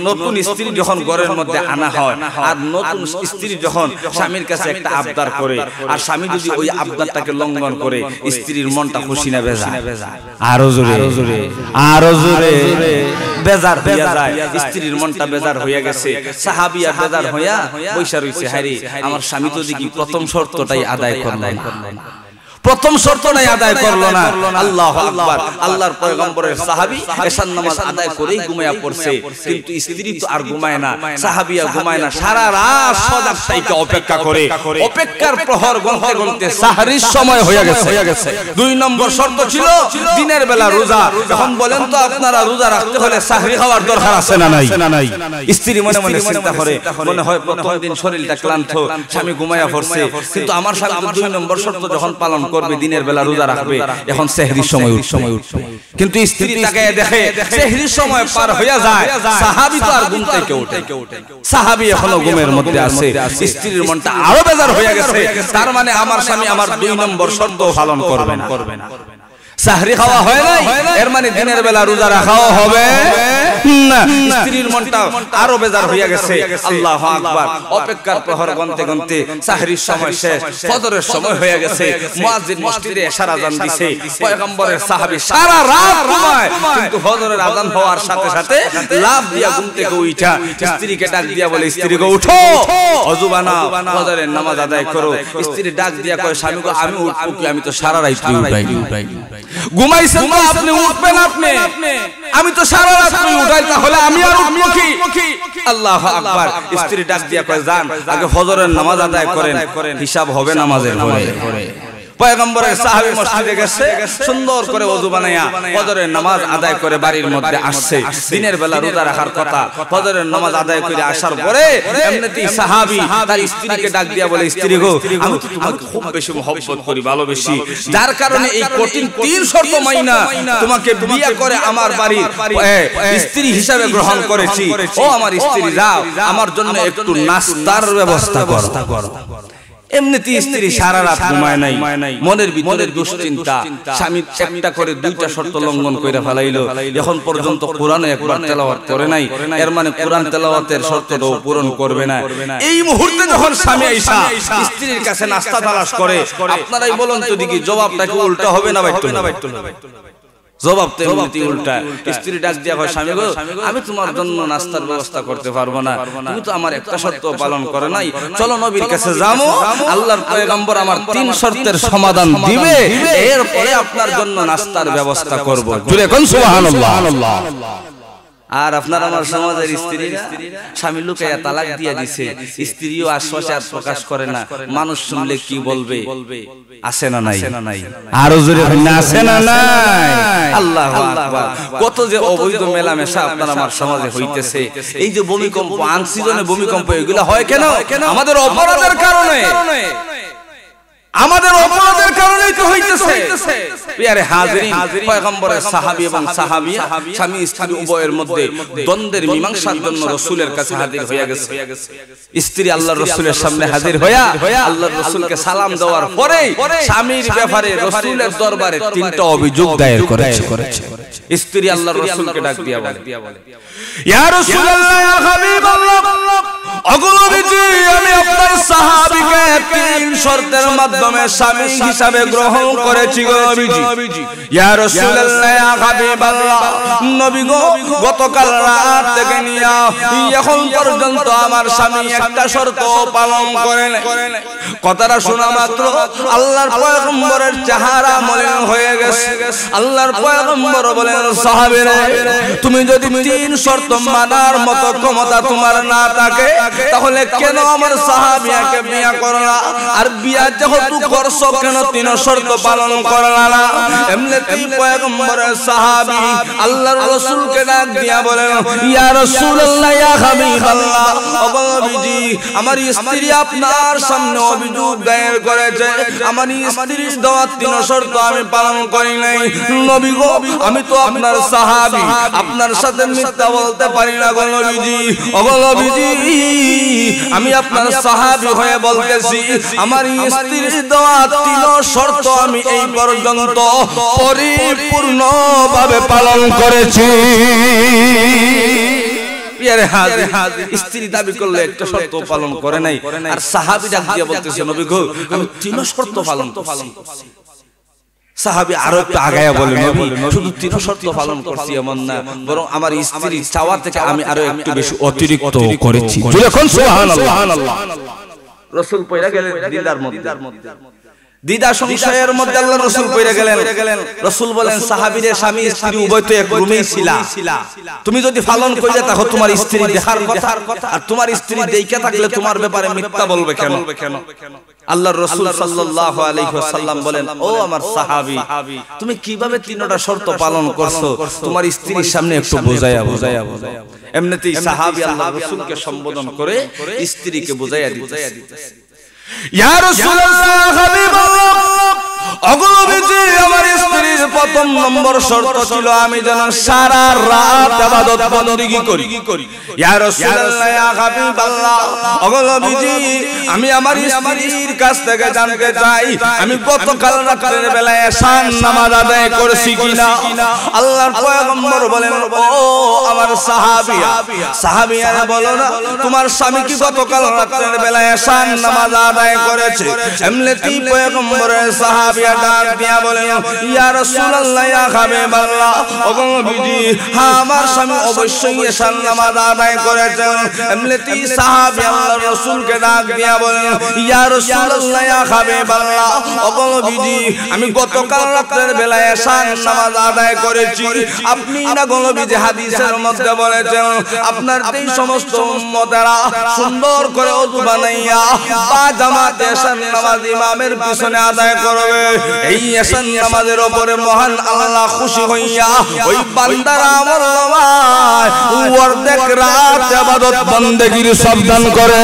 A: নতুন স্ত্রী যখন ঘরের মধ্যে আনা হয়, আর নতুন স্ত্রী যখন স্বামীর কাছে একটা আবদার করে, আর স্বামী যদি ওই আবদারটাকে লঙ্ঘন করে, স্ত্রীর মনটা খুশি না বেজার? আরো জোরে বেজার হইয়া যায়। স্ত্রীর মনটা বেজার হইয়া গেছে, সাহাবিয়া বেজার হইয়া বৈশা রইছে, হায়রে আমার স্বামী তো দেখি প্রথম শর্তটাই আদায় করল না, প্রথম শর্তটাই আদায় করলো না। আল্লাহু আকবার। আল্লাহর পয়গম্বরের সাহাবী এশার নামাজ আদায় করেই ঘুমায়া পড়ছে, কিন্তু স্ত্রী তো আর ঘুমায় না, সাহাবিয়া ঘুমায় না, সারা রাত সজাগ থেকে অপেক্ষা করে। অপেক্ষার প্রহর গুনতে গুনতে সাহরির সময় হয়ে গেছে। 2 নম্বর শর্ত ছিল দিনের বেলা রোজা। এখন বলেন তো আপনারা রোজা রাখতে হলে সাহরি খাওয়ার দরকার আছে না নাই? স্ত্রী মনে মনে চিন্তা করে, মনে হয় প্রথম দিন শরীরটা ক্লান্ত, স্বামী ঘুমায়া পড়ছে, কিন্তু আমার স্বামী 2 নম্বর শর্ত যখন পালন করবে, দিনের বেলা রোজা রাখবে, এখন সেহরির সময় উঠবে, কিন্তু স্ত্রী তাকায় দেখে সেহরির সময় পার হইয়া যায়, সাহাবী তো আর ঘুম থেকে ওঠে, সাহাবী এখনো ঘুমের মধ্যে আছে, স্ত্রীর মনটা আরো বেজার হইয়া গেছে। তার মানে আমার স্বামী আমার 2 নম্বর শর্ত পালন করবে না। সাহরি খাওয়া হয় নাই, এর মানে দিনের বেলা রোজা রাখাও হবে না। স্ত্রীর মনটা আরো বেজার হইয়া গেছে। আল্লাহু আকবার। অপেক্ষার প্রহর গুনতে গুনতে সাহরির সময় শেষ, ফজরের সময় হয়ে গেছে, মুয়াজ্জিন মসজিদে এশার আযান দিছে। পয়গম্বরের সাহাবী সারা রাত ঘুমায়, কিন্তু ফজরের আযান হওয়ার সাথে সাথে লাফ দিয়া ঘুম থেকে উঠা স্ত্রীকে ডাক দিয়া বলে, স্ত্রী গো উঠো, ওযু বানাও, ফজরের নামাজ আদায় করো। স্ত্রী ডাক দিয়া কয়, স্বামী গো আমি উঠবো কি? আমি তো সারা রাত উঠাই ঘুমাইছেন তো আপনি, উঠবেন আপনি, আমি তো সারা রাত উঠাই, তাহলে আমি আর উঠবো কি? আল্লাহু আকবার। স্ত্রী ডাক দিয়া কয়, যান আগে ফজরের নামাজ আদায় করেন, হিসাব হবে নামাজের পরে। পয়গম্বরের সাহাবী মসজিদে গেছে, সুন্দর করে ওযু বানায়া ফজরের নামাজ আদায় করে বাড়ির মধ্যে আসছে। দিনের বেলা রোজা রাখার কথা, ফজরের নামাজ আদায় করে আসার পরে এমনিতেই সাহাবী তার স্ত্রীকে ডাক দিয়া বলে, স্ত্রী গো, আমি তো তোমাকে খুব বেশি মহব্বত করি, ভালোবাসি, যার কারণে এই কঠিন 3 শর্ত মাইনা তোমাকে বিয়ে করে আমার বাড়ির স্ত্রী হিসাবে গ্রহণ করেছি। ও আমার স্ত্রী, যাও আমার জন্য একটু নাস্তার ব্যবস্থা করো। এমনিতেই স্ত্রী সারা রাত ঘুমায় নাই, মনের ভিতরে দুশ্চিন্তা, স্বামী একটা করে 2টা শর্ত লঙ্ঘন করে ফেলাইলো, এখন পর্যন্ত কোরআনে একবার তেলাওয়াত করে নাই, এর মানে কোরআন তেলাওয়াতের শর্তটাও পূরণ করবে না। এই মুহূর্তে যখন স্বামী আইসা স্ত্রীর কাছে নাস্তা তালাশ করে, আপনারাই বলুন তো দেখি জবাবটা কি উল্টা হবে না বাইতুল হবে? জবাব তো এমনিতে উল্টা। স্ত্রী ডাক দিয়া কয়, স্বামী গো, আমি তোমার জন্য নাস্তার ব্যবস্থা করতে পারবো না, তুমি তো আমার একটা শর্ত পালন করে নাই, চলো নবীর কাছে যাবো, আল্লাহর পয়গম্বর আমার 3 শর্তের সমাধান দিবে, এরপরে আপনার জন্য নাস্তার ব্যবস্থা করব। জোরে কোন সুবহানাল্লাহ। আর আপনার আমার সমাজের স্ত্রীরা স্বামী লুকাইয়া তালাক দিয়া দিছে, স্ত্রীও আশ্বাসে আর প্রকাশ করে না, মানুষ শুনলে কি বলবে? আছে না নাই? আরো জোরে না, আছে না নাই? আল্লাহু আকবার। কত যে অবৈধ মেলামেশা আপনার আমার সমাজে হইতেছে। এই যে ভূমিকম্প, আনসিজনে ভূমিকম্প, এগুলো হয় কেন? আমাদের অপরাধের কারণে, আমাদের অপরাধের কারণেই তো হইতেছে। প্রিয় হাজিরিন, পয়গম্বরের সাহাবী এবং সাহাবিয়া স্বামী স্ত্রী উভয়ের মধ্যে দ্বন্দ্বের মীমাংসার জন্য রাসূলের কাছে হাজির হয়ে গেছে। স্ত্রী আল্লাহর রাসূলের সামনে হাজির হইয়া আল্লাহর রাসূলকে সালাম দেওয়ার পরেই স্বামীর ব্যাপারে রাসূলের দরবারে 3টা অভিযোগ দায়ের করেছে। স্ত্রী আল্লাহর রাসূলকে ডাক দিয়া বলে, ইয়া রাসূলুল্লাহ, ইয়া হাবিবাল্লাহ, অগণবিজি, আমি আপনার সাহাবীকে 3 শর্তের মাধ্যমে স্বামী হিসাবে গ্রহণ করেছি গো নবীজি। ইয়া রাসূলুল্লাহ, ইয়া হাবিবাল্লাহ, নবী গো, গতকাল রাত থেকে নিয়া এখন পর্যন্ত আমার স্বামী একটা শর্ত পালন করেন। কথাটা শোনা মাত্র আল্লাহর পয়গম্বরের চেহারা মলিন হয়ে গেছে। আল্লাহর পয়গম্বর বলেন, সাহাবীরা, তুমি যদি 3 শর্ত মানার মতো ক্ষমতা তোমার না থাকে, তাহলে কেন আমার সাহাবিয়াকে বিয়া করলা? আর বিয়া যেহেতু করছো, কেন 3 শর্ত পালন করলা না? এমনিতেই পয়গম্বরের সাহাবী আল্লাহর রাসূলকে ডাক দিয়া বলেন, ইয়া রাসূলুল্লাহ, ইয়া হাবিবাল্লাহ, ওগো নবীজি, আমার স্ত্রী আপনার সামনে অভিযোগ দায়ের করেছে, আমার স্ত্রীর দেওয়া 3 শর্ত আমি পালন করি নাই। নবী গো, আমি তো আপনার সাহাবী, আপনার সাথে মিথ্যা বলতে পারি না গো নবীজি। ওগো নবীজি, আমি আপনার সাহাবী হয়ে বলতেছি, আমার স্ত্রীর দেওয়া 3 শর্ত আমি এই পর্যন্ত পরিপূর্ণভাবে পালন করেছি। স্ত্রী দাবি করলে একটা শর্ত পালন করে নাই, আর সাহাবী ডাক দিয়া বলতেছে, নবী গো, আমি 3 শর্ত পালন করছি। সাহাবী আরো একটু আগায়া বলেন, নবী, শুধু 3 শর্ত পালন করছি এমন না, বরং আমার স্ত্রী চাওয়া থেকে আমি আরো একটু বেশি অতিরিক্ত করেছি। যখন সুবহানাল্লাহ, রাসূল পয়রা গেলেন দিদার মধ্যে, দিদা সংশয়ের মধ্যে আল্লাহর রাসূল পয়রা গেলেন। রাসূল বলেন, সাহাবীদের স্বামী স্ত্রী উভয় তো এক রুমেই ছিলা, তুমি যদি পালন কইলে তাহলে তোমার স্ত্রী দেখার কথা, আর তোমার স্ত্রী দেইখা থাকলে তোমার ব্যাপারে মিথ্যা বলবে কেন? আল্লাহর রাসূল সাল্লাল্লাহু আলাইহি ওয়াসাল্লাম বলেন, ও আমার সাহাবী, তুমি কিভাবে 3টা শর্ত পালন করছো তোমার স্ত্রীর সামনে একটু বুঝায়া। এমনিতেই সাহাবী আল্লাহর রাসূলকে সম্বোধন করে স্ত্রীকে বুঝায়া দিতেছে। ইয়া রাসূলুল্লাহ, হাবিবাল্লাহ, অগণবিজি, আমার স্ত্রীর প্রথম নম্বর শর্ত ছিল আমি যেন সারা রাত ইবাদত বندگی করি। ইয়া রাসূলুল্লাহ, ইয়া হাবিবাল্লাহ, অগণবিজি, আমি আমার স্ত্রীর কাছ থেকে জানতে চাই, আমি গতকাল রাতের বেলায় এশার নামাজ আদায় করেছি কিনা? আল্লাহর পয়গম্বর বলেন, ও আমার সাহাবিয়ারা, বলো না, তোমার স্বামী কি গতকাল রাতের বেলায় এশার নামাজ আদায় করেছে? এমনিতেই পয়গম্বরের সাহাবিয়া ডাক দিয়া বলেন, ইয়া রাসূলুল্লাহ, রাসূলুল্লাহ ইয়া হাবিবাল্লাহ ওগো নবীজি হ্যাঁ আমার স্বামী অবশ্যই এশার নামাজ আদায় করেছেন এমনিতেই সাহাবী আল্লাহর রাসূলকে ডাক দিয়া বলেন ইয়া রাসূলুল্লাহ ইয়া হাবিবাল্লাহ ওগো নবীজি আমি গতকাল রাতের বেলায় এশার নামাজ আদায় করেছি আপনি না গো নবীজি হাদিসের মধ্যে বলেছেন আপনার এই সমস্ত উম্মতেরা সুন্দর করে ওযু বানাইয়া বা জামাতে এশার নামাজ ইমামের পিছনে আদায় করবে এই এশার নামাজের উপরে মহান আল্লাহ খুশি হইয়া ওই বান্দার আমল নামায় অর্ধেক রাত ইবাদত বন্দেগীর সব দান করে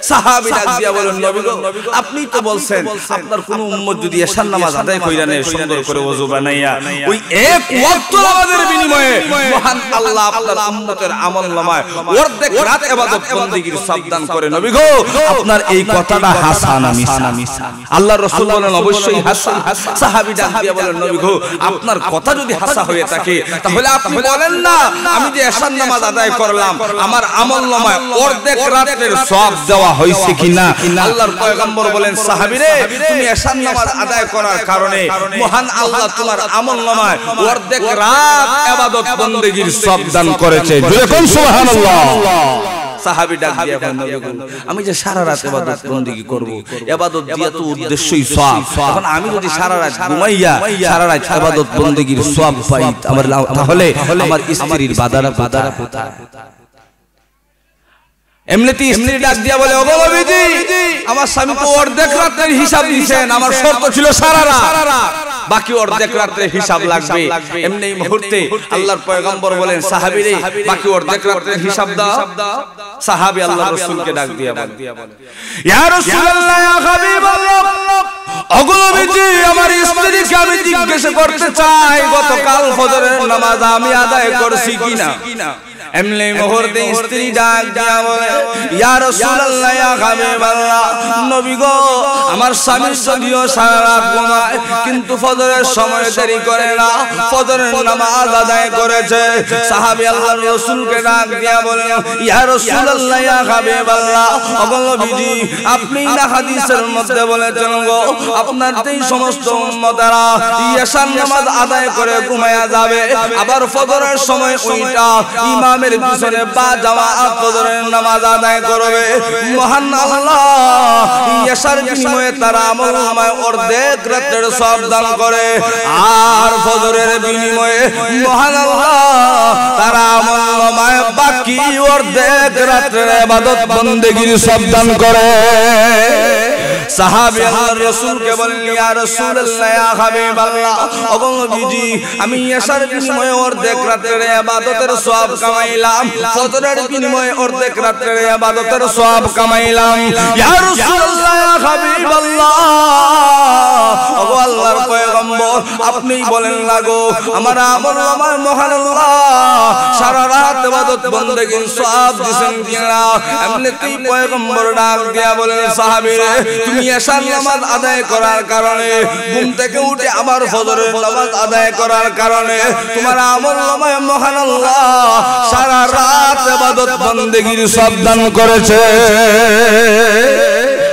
A: সাহাবী ডাক দিয়া বলেন নবী গো আপনি তো বলছেন আপনার কোন উম্মত যদি এশার নামাজ আদায় কইরা নেয় সুন্দর করে ওযু বানাইয়া ওই এক ওয়াক্ত নামাজের বিনিময়ে মহান আল্লাহ আপনার উম্মতের আমলনামায় অর্ধেক রাত ইবাদত বন্দেগীর সব দান করে নবী গো আপনার এই কথাটা হাসান না মিছা আল্লাহর রাসূল বলেন অবশ্যই হাসান সাহাবী ডাক দিয়া বলেন নবী গো আপনার কথা যদি হাসা হয়ে থাকে তাহলে আপনি বলেন না আমি যে এশার নামাজ আদায় করলাম আমার আমলনামায় অর্ধেক রাতের সওয়াব দেওয়া হইছে কিনা আল্লাহর পয়গম্বর বলেন সাহাবীরে তুমি এশার নামাজ আদায় করার কারণে মহান আল্লাহ তোমার আমলনামায় অর্ধেক রাত ইবাদত বন্দেগীর সওয়াব দান করেছে জোরে কোন সুবহানাল্লাহ সাহাবী ডাক দিয়া বলেন নবী গো আমি যে সারা রাত ইবাদত বন্দেগী করব ইবাদত দিয়া তো উদ্দেশ্যই সওয়াব এখন আমি যদি সারা রাত ঘুমাইয়া সারা রাত ইবাদত বন্দেগীর সওয়াব পাই আমার তাহলে আমার স্ত্রীর বাধারা কোথায় এমনিতেই স্ত্রী ডাক দিয়া বলে ওগো নবীজি আমার স্বামী তো অর্ধেক রাতের হিসাব দিয়েছেন আমার শর্ত ছিল সারা রাত বাকি অর্ধেক রাতের হিসাব লাগবে এমনি মুহূর্তে আল্লাহর পয়গম্বর বলেন সাহাবীরে বাকি অর্ধেক রাতের হিসাব দাও সাহাবী আল্লাহর রাসূলকে ডাক দিয়া বলে ইয়া রাসূলুল্লাহ ইয়া হাবিবাল্লাহ ওগো নবীজি আমার স্ত্রীকে আমি জিজ্ঞেস করতে চাই গতকাল ফজরের নামাজ আমি আদায় করছি কিনা এমনি মুহূর্তে স্ত্রী ডাক দিয়া বলে ইয়া রাসূলুল্লাহ ইয়া হাবিবাল্লাহ নবী গো আমার স্বামী যদিও সারা রাত ঘুমায় কিন্তু ফজরের সময় দেরি করে না ফজরের নামাজ আদায় করেছে সাহাবী আল্লাহর রাসূলকে ডাক দিয়া বলে ইয়া রাসূলুল্লাহ ইয়া হাবিবাল্লাহ ওগো নবীজি আপনি না হাদিসের মধ্যে বলেছেন গো আপনার এই সমস্ত উম্মতেরা এশার নামাজ আদায় করে ঘুমায়া যাবে আবার ফজরের সময় ওইটা ইমামের পিছনে বা জামাত ফজরের নামাজ আদায় করবে মহান আল্লাহ এশার বিনিময়ে তারা আমলনামায় অর্ধেক রাতের সওয়াব দান করে আর ফজরের বিনিময়ে মহান আল্লাহ তারা আমলনামায় বাকি অর্ধেক রাতের ইবাদত বন্দেগীর সওয়াব দান করে সাহাবী আল্লাহর রাসূলকে বলেন ইয়া রাসূলুল্লাহ ইয়া হাবিবাল্লাহ ওগো নবীজি আমি এশার বিনিময়ে অর্ধেক রাতের ইবাদতের সওয়াব কামাইলাম ফজরের বিনিময়ে অর্ধেক রাতের ইবাদতের সওয়াব কামাইলাম ইয়া রাসূলুল্লাহ ইয়া হাবিবাল্লাহ ওগো আল্লাহর পয়গম্বর আপনি বলেন লাগো আমার আমলনামায় মহান আল্লাহ সারা রাত ইবাদত বন্দেগীর সওয়াব দিবেন কিনা এমনিতেই পয়গম্বর ডাক দিয়া বলেন সাহাবীরে তুমি এশার নামাজ আদায় করার কারণে ঘুম থেকে উঠে আবার ফজরের নামাজ আদায় করার কারণে তোমার আমলনামায় মহান আল্লাহ সারা রাত ইবাদত বন্দেগীর সওয়াব দান করেছে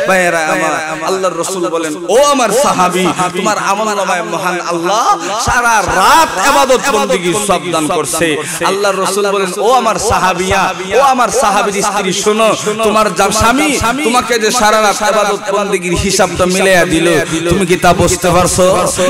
A: ভাইরা আমার আল্লাহর রাসূল বলেন ও আমার সাহাবী তোমার আমলনামায় মহান আল্লাহ সারা রাত ইবাদত বন্দেগীর সওয়াব দান করছে আল্লাহর রাসূল বলেন ও আমার সাহাবিয়া ও আমার সাহাবীর স্ত্রী শোনো তোমার স্বামী তোমাকে যে সারা রাত ইবাদত বন্দেগীর হিসাবটা মিলায়া দিল তুমি কি তা বুঝতে পারছো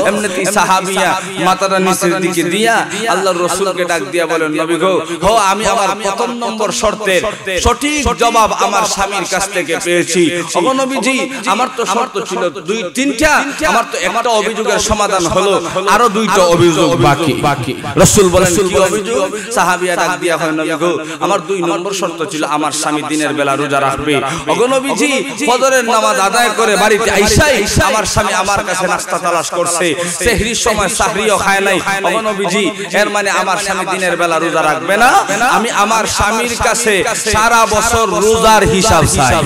A: এমনিতেই সাহাবিয়া মাথাটা নিচের দিকে দিয়া আল্লাহর রাসূলকে ডাক দিয়া বলেন নবী গো হো আমি আমার প্রথম নম্বর শর্তের সঠিক জবাব আমার স্বামীর কাছ থেকে পেয়েছি ওগো নবীজি আমার তো শর্ত ছিল দুই তিনটা আমার তো একটা অভিযোগের সমাধান হলো আরো দুইটা অভিযোগ বাকি রাসূল বলেন কি অভিযোগ সাহাবিয়া ডাক দিয়া হয় নবী গো আমার দুই নম্বর শর্ত ছিল আমার স্বামী দিনের বেলা রোজা রাখবে ওগো নবীজি ফজরের নামাজ আদায় করে বাড়িতে আইসাই আমার স্বামী আমার কাছে নাস্তা তালাশ করছে সেহরির সময় সাহরিও খায় নাই ওগো নবীজি এর মানে আমার স্বামী দিনের বেলা রোজা রাখবে না আমি আমার স্বামীর কাছে সারা বছর রোজার হিসাব চাই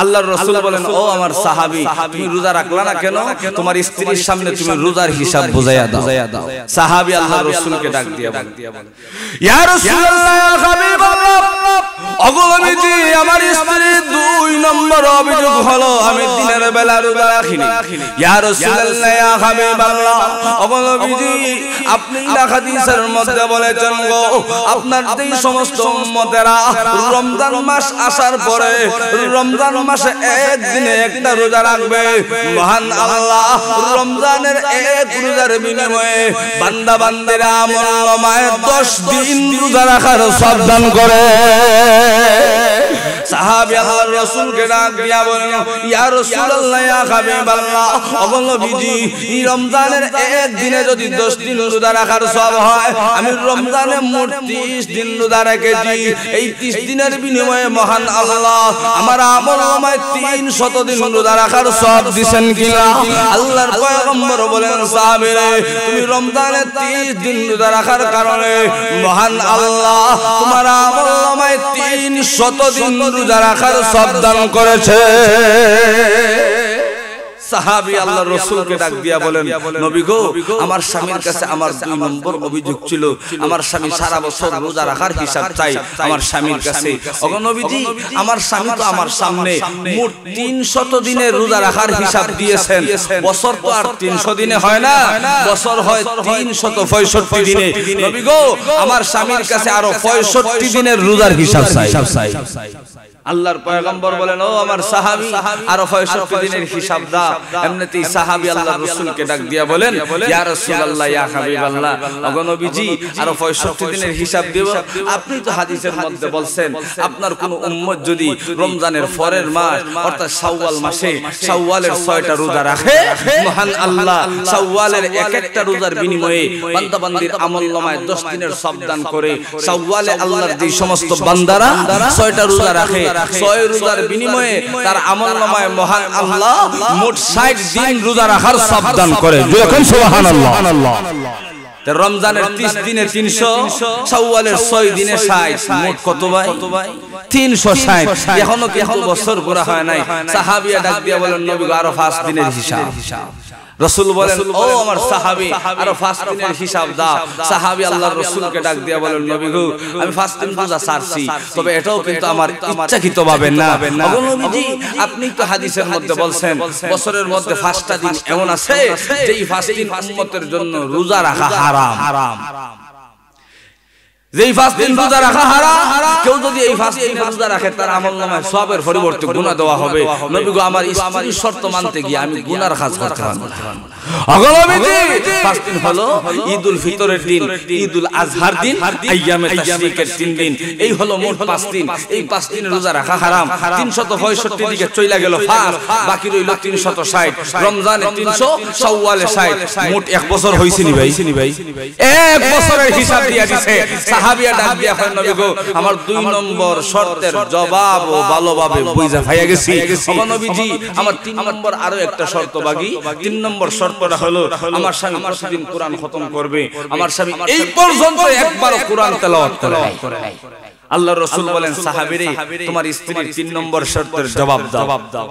A: আল্লাহর রাসূল বলেন ও আমার সাহাবী তুমি রোজা রাখলা না কেন তোমার স্ত্রীর সামনে তুমি রোজার হিসাব বুঝাইয়া দাও সাহাবী আল্লাহর রাসূলকে ডাক দিয়া বলেন ইয়া রাসূলুল্লাহ ইয়া হাবিবাল্লাহ ওগো নবীজি আমার স্ত্রী দুই নম্বর অভিযোগ হলো আমি দিনের বেলা রোজা রাখিনি। ইয়া রাসূলুল্লাহ ইয়া হাবিবাল্লাহ, ওগো নবীজি আপনি হাদিসের মধ্যে বলেছেন গো আপনার যেই সমস্ত উম্মতেরা রমজান মাস আসার পরে রমজান মাসে একদিনে একটা রোজা রাখবে, মহান আল্লাহ রমজানের এক রোজার বিনিময়ে বান্দা বান্দিরা আমলনামায় 10 দিন রোজা রাখার সওয়াব দান করে। সাহাবী আল্লাহর রাসূলকে ডাক দিয়া বলেন, ইয়া রাসূলুল্লাহ ইয়া হাবিবাল্লাহ, ওগো নবীজি এই রমজানের এক দিনে যদি 10 দিন রোজা রাখার সওয়াব হয়, আমি রমজানে মোট 30 দিন রোজা রেখেছি, এই 30 দিনের বিনিময়ে মহান আল্লাহ আমার আমলনামায় 300 দিন রোজা রাখার সওয়াব দিবেন কিনা? আল্লাহর পয়গম্বর বলেন, সাহাবীরা তুমি রমজানে 30 দিন রোজা রাখার কারণে মহান আল্লাহ তোমার আমলনামায় 300 দিন রোজা রাখার সওয়াব দান করেছে। সাহাবী আল্লাহর রাসূলকে ডাক দিয়া বলেন, নবী গো আমার স্বামীর কাছে আমার 2 নম্বর অভিযোগ ছিল, আমার স্বামী সারা বছর রোজা রাখার হিসাব চাই আমার স্বামীর কাছে। ওগো নবীজি আমার স্বামী তো আমার সামনে মোট 300 দিনের রোজা রাখার হিসাব দিয়েছেন, বছর তো আর 300 দিনে হয় না, বছর হয় 365 দিনে। নবী গো আমার স্বামীর কাছে আরো 65 দিনের রোজার হিসাব চাই। আল্লাহর পয়গম্বর বলেন, ও আমার সাহাবী আরো 65 দিনের হিসাব দাও। এমনিতেই সাহাবী আল্লাহর রাসূলকে ডাক দিয়া বলেন, ইয়া রাসূলুল্লাহ ইয়া হাবিবাল্লাহ, ওগো নবীজি আরো 65 দিনের হিসাব দেব। আপনি তো হাদিসের মধ্যে বলছেন আপনার কোন উম্মত যদি রমজানের পরের মাস অর্থাৎ শাওয়াল মাসে শাওয়ালের 6টা রোজা রাখে, মহান আল্লাহ শাওয়ালের এক একটা রোজার বিনিময়ে বান্দা বান্দির আমলনামায় 10 দিনের সওয়াব দান করে। শাওয়ালে আল্লাহর যে সমস্ত বান্দারা 6টা রোজা রাখে, 6 রোজার বিনিময়ে তার আমলনামায় মহান আল্লাহ মোট 60 দিন রোজা রাখার সওয়াব দান করে। যখন সুবহানাল্লাহ। রমজানের 30 দিনে 300, শাওয়ালের 6 দিনে 60, মোট কত ভাই? 360। এখনো কিন্তু বছর পুরা হয় নাই। সাহাবীরা ডাক দিয়া বলেন, নবী গো আরো 5 দিনের হিসাব। রাসূল বলেন, ও আমার সাহাবী আরো 5 দিনের হিসাব দাও। সাহাবী আল্লাহর রাসূলকে ডাক দিয়া বলেন, নবী গো আমি 5 দিন রোজা ছাড়ছি, তবে এটাও কিন্তু আমার ইচ্ছাকৃতভাবে না। ওগো নবীজি আপনি তো হাদিসের মধ্যে বলছেন বছরের মধ্যে 5টা দিন এমন আছে যেই 5 দিন উম্মতের জন্য রোজা রাখা হারাম। যেই 5 দিন রোজা রাখা হারাম, কেউ যদি এই 5 দিন রোজা রাখে তার আমলনামায় সওয়াবের পরিবর্তে গুনাহ দেওয়া হবে। নবী গো আমার স্ত্রীর শর্ত মানতে গিয়ে আমি গুনার কাজ করতে পারবো না। ওগো নবীজি 5 দিন হলো ঈদুল ফিতরের দিন, ঈদুল আজহার দিন, আইয়ামে তাশরিকের 3 দিন, এই হলো মোট 5 দিন। এই 5 দিন রোজা রাখা হারাম। 365 দিকে চইলা গেল 5, বাকি রইল 360। রমজানে 300, শাওয়ালে 60, মোট 1 বছর হইছে নি ভাই? 1 বছরের হিসাব দিয়া দিছে। সাহাবীরা ডাক দিয়া কয়, নবী গো আমার 2 নম্বর শর্তের জবাব ভালোভাবে বুঝা পাইয়া গেছি। ওগো নবীজি আমার 3 নম্বর আরো একটা শর্ত বাকি। 3 নম্বর শর্তটা হলো আমার স্বামী প্রতিদিন কোরআন খতম করবে। আমার স্বামী এই পর্যন্ত একবারও কোরআন তেলাওয়াত করে নাই। আল্লাহর রাসূল বলেন, সাহাবীরে তোমার স্ত্রীর 3 নম্বর শর্তের জবাব দাও।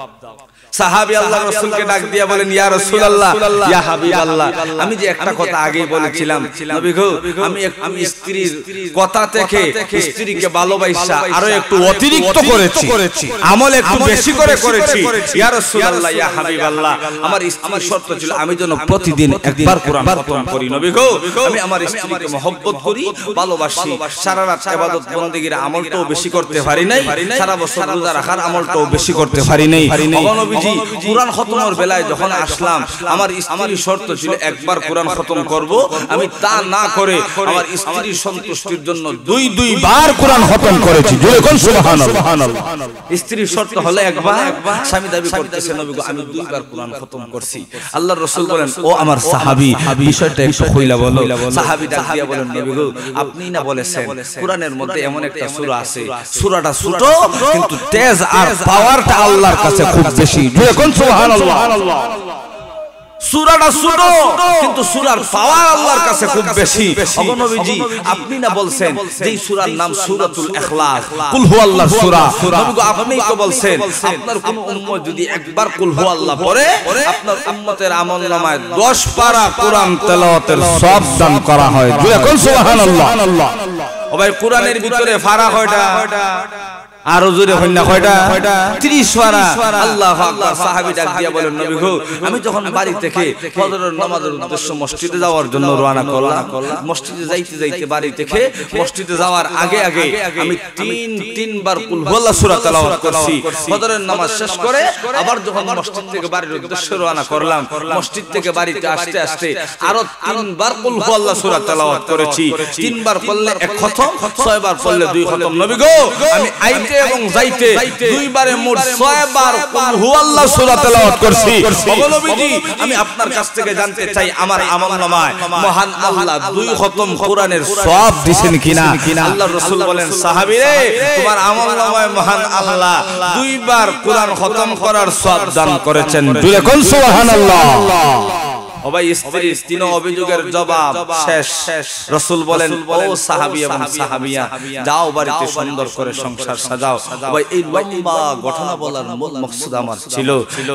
A: সাহাবী আল্লাহর রাসূলকে ডাক দিয়া বলেন, ইয়া রাসূলুল্লাহ ইয়া হাবিবাল্লাহ, আমি যে একটা কথা আগেই বলেছিলাম নবী গো আমি স্ত্রীর কথা থেকে স্ত্রীকে ভালোবাসা আরো একটু অতিরিক্ত করেছি, আমল একটু বেশি করেছি। ইয়া রাসূলুল্লাহ ইয়া হাবিবাল্লাহ, আমার স্ত্রীর শর্ত ছিল আমি যেন প্রতিদিন একবার কোরআন খতম করি। নবী গো আমি আমার স্ত্রীকে মহব্বত করি, ভালোবাসি। সারা রাত ইবাদত বন্দেগীর আমলটাও বেশি করতে পারি নাই, সারা বছর রোজা রাখার আমলটাও বেশি করতে পারি নাই। কোরআন খতমের বেলায় যখন আসলাম আমার স্ত্রীর শর্ত ছিল একবার কোরআন খতম করব, আমি তা না করে আমার স্ত্রীর সন্তুষ্টির জন্য 2 বার কোরআন খতম করেছি। জোরে কোন সুবহানাল্লাহ। স্ত্রীর শর্ত হলো একবার, স্বামী দাবি করতেছে নবী গো আমি 2 বার কোরআন খতম করছি। আল্লাহর রাসূল বলেন, ও আমার সাহাবী বিষয়টা একটু কইলা বলো। সাহাবী ডাক দিয়া বলেন, নবী গো আপনি না বলেছেন কোরআনের মধ্যে এমন একটা সূরা আছে, সূরাটা ছোট কিন্তু তেজ আর পাওয়ারটা আল্লাহর কাছে খুব বেশি। কোন সুবহানাল্লাহ। সূরাটা ছোট কিন্তু সূরার পাওয়ার আল্লাহর কাছে খুব বেশি। ওগো নবীজি আপনি না বলছেন যেই সূরার নাম সূরাতুল ইখলাস, কুল হুয়াল্লাহ সূরা। নবী গো আপনিই তো বলছেন আপনার কোন উম্মত যদি একবার কুল হুয়াল্লাহ পড়ে আপনার উম্মতের আমলনামায় 10 পারা কোরআন তেলাওয়াতের সওয়াব দান করা হয়। জোরে কোন সুবহানাল্লাহ। ও ভাই কোরআনের ভিতরে ফারা কয়টা? আরো জোরে হইনা কয়টা 30 পারা আল্লাহু আকবার সাহাবী ডাক দিয়া বলেন নবী গো আমি যখন বাড়ি থেকে ফজরের নামাজের উদ্দেশ্যে মসজিদে যাওয়ার জন্য রওনা করলাম মসজিদে যাইতে যাইতে বাড়ি থেকে মসজিদে যাওয়ার আগে আগে আমি তিনবার কুল হুয়াল্লাহ সূরা তেলাওয়াত করছি ফজরের নামাজ শেষ করে আবার যখন মসজিদ থেকে বাড়ির উদ্দেশ্যে রওনা করলাম মসজিদ থেকে বাড়িতে আসতে আসতে আরো তিনবার কুল হুয়াল্লাহ সূরা তেলাওয়াত করেছি তিনবার পড়লে এক খতম ছয়বার পড়লে দুই খতম নবী গো আমি আইতে এবং যাইতে দুইবারে মোট 6 বার কুল হুয়াল্লাহ সূরা তেলাওয়াত করছি ওগো নবীজি আমি আপনার কাছ থেকে জানতে চাই আমার আমলনামায় মহান আল্লাহ দুই খতম কোরআনের সওয়াব দিবেন কিনা আল্লাহর রাসূল বলেন সাহাবী রে তোমার আমলনামায় মহান আল্লাহ দুইবার কোরআন খতম করার সওয়াব দান করেছেন দুইটা কোন সুবহানাল্লাহ ও ভাই স্ত্রী তিন অভিযোগের জবাব শেষ রাসূল বলেন ও সাহাবী এবং সাহাবিয়া যাও বাড়িতে সুন্দর করে সংসার সাজাও ভাই এই লম্বা ঘটনা বলার মূল মাকসুদ আমার ছিল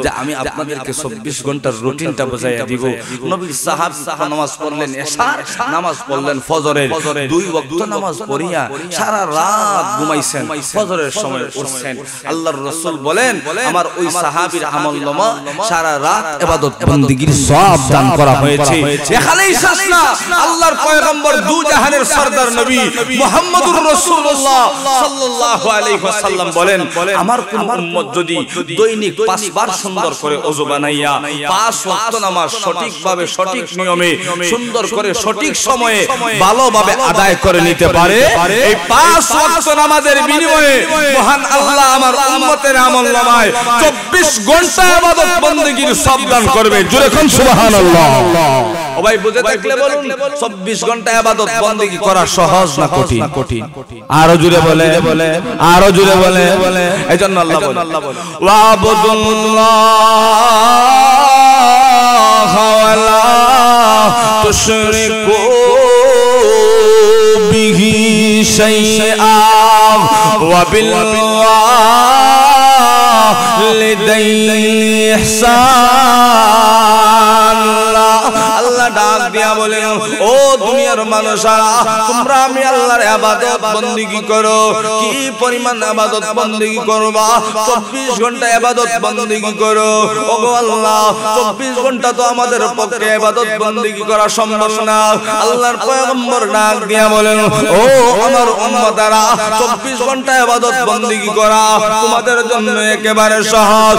A: যে আমি আপনাদেরকে 24 ঘন্টার রুটিনটা বোঝাইয়া দিব নবী সাহাবা নামাজ পড়লেন এশার নামাজ পড়লেন ফজরের দুই ওয়াক্ত নামাজ পড়িয়া সারা রাত ঘুমাইছেন ফজরের সময় উঠছেন আল্লাহর রাসূল বলেন আমার ওই সাহাবীর আমলনামা সারা রাত ইবাদত বندگির সওয়াব দান করা হয়েছে এখানেই শেষ না আল্লাহর পয়গম্বর দু জাহানের সরদার নবী মুহাম্মদুর রাসূলুল্লাহ সাল্লাল্লাহু আলাইহি ওয়াসাল্লাম বলেন আমার কোন উম্মত যদি দৈনিক 5 বার সুন্দর করে ওযু বানাইয়া 5 ওয়াক্ত নামাজ সঠিকভাবে সঠিক নিয়মে সুন্দর করে সঠিক সময়ে ভালোভাবে আদায় করে নিতে পারে এই 5 ওয়াক্ত নামাজের বিনিময়ে মহান আল্লাহ আমার উম্মতের আমলনামায় 24 ঘন্টা ইবাদত বندگির সওয়াব দান করবে জোরে কোন সুবহানাল্লাহ ও ভাই বুঝে থাকলে বলুন 24 ঘন্টা ইবাদত বندگی করা সহজ না কঠিন আরো জোরে বলে আরো জোরে বলে এজন্য আল্লাহ বলেন ওয়া আবুদুল্লাহ ওয়ালা তুশরিকু বিহি শাইআ ওয়া বিল ওয়ালিদাইনি ইহসান আল্লাহ ডাক দিয়া বলে ও দুনিয়ার মানুষরা তোমরা আমি আল্লাহর ইবাদত বندگی করো কি পরিমাণ ইবাদত বندگی করবা 24 ঘন্টা ইবাদত বندگی করো ওগো আল্লাহ 24 ঘন্টা তো আমাদের পক্ষে ইবাদত বندگی করা সম্ভব না আল্লাহর পয়গম্বর ডাক দিয়া বলেন ও আমার উম্মতরা 24 ঘন্টা ইবাদত বندگی করা তোমাদের জন্য একেবারে সহজ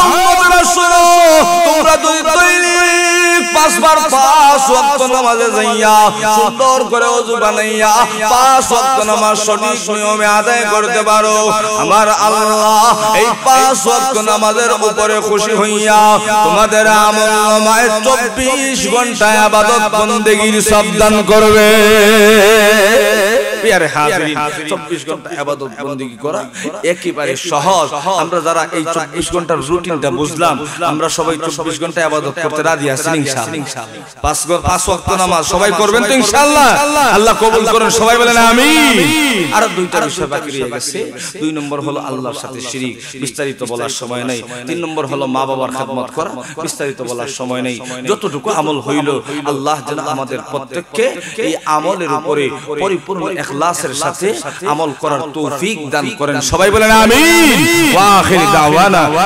A: উম্মতরা শুনো তোমরা দৈনিক 5 বার 5 ওয়াক্ত নামাজে যাইয়া সুন্দর করে ওযু বানাইয়া 5 ওয়াক্ত নামাজ সঠিক নিয়মে আদায় করতে পারো আমার আল্লাহ এই 5 ওয়াক্ত নামাজের উপরে খুশি হইয়া তোমাদের আমলনামায় 24 ঘন্টা ইবাদত বندگির সওয়াব দান করবে প্রিয় হাজিরিন 24 ঘন্টা ইবাদত বندگی করা একেবারে সহজ আমরা যারা এই 24 ঘন্টার রুটিনটা বুঝলাম আমরা সবাই 24 ঘন্টা ইবাদত করতে রাজি আছি ইনশাআল্লাহ 5 ওয়াক্ত নামাজ সবাই করবেন তো ইনশাআল্লাহ আল্লাহ কবুল করেন সবাই বলেন আমিন আর দুইটা বিষয় বাকি রয়ে গেছে দুই নম্বর হলো আল্লাহর সাথে শিরক বিস্তারিত বলার সময় নেই তিন নম্বর হলো মা বাবার খেদমত করা বিস্তারিত বলার সময় নেই যতটুকু আমল হইল আল্লাহ যেন আমাদের প্রত্যেককে এই আমলের উপরে পরিপূর্ণ ইখলাসের সাথে আমল করার তৌফিক দান করেন সবাই বলেন আমিন ওয়া আখির দাওয়ানা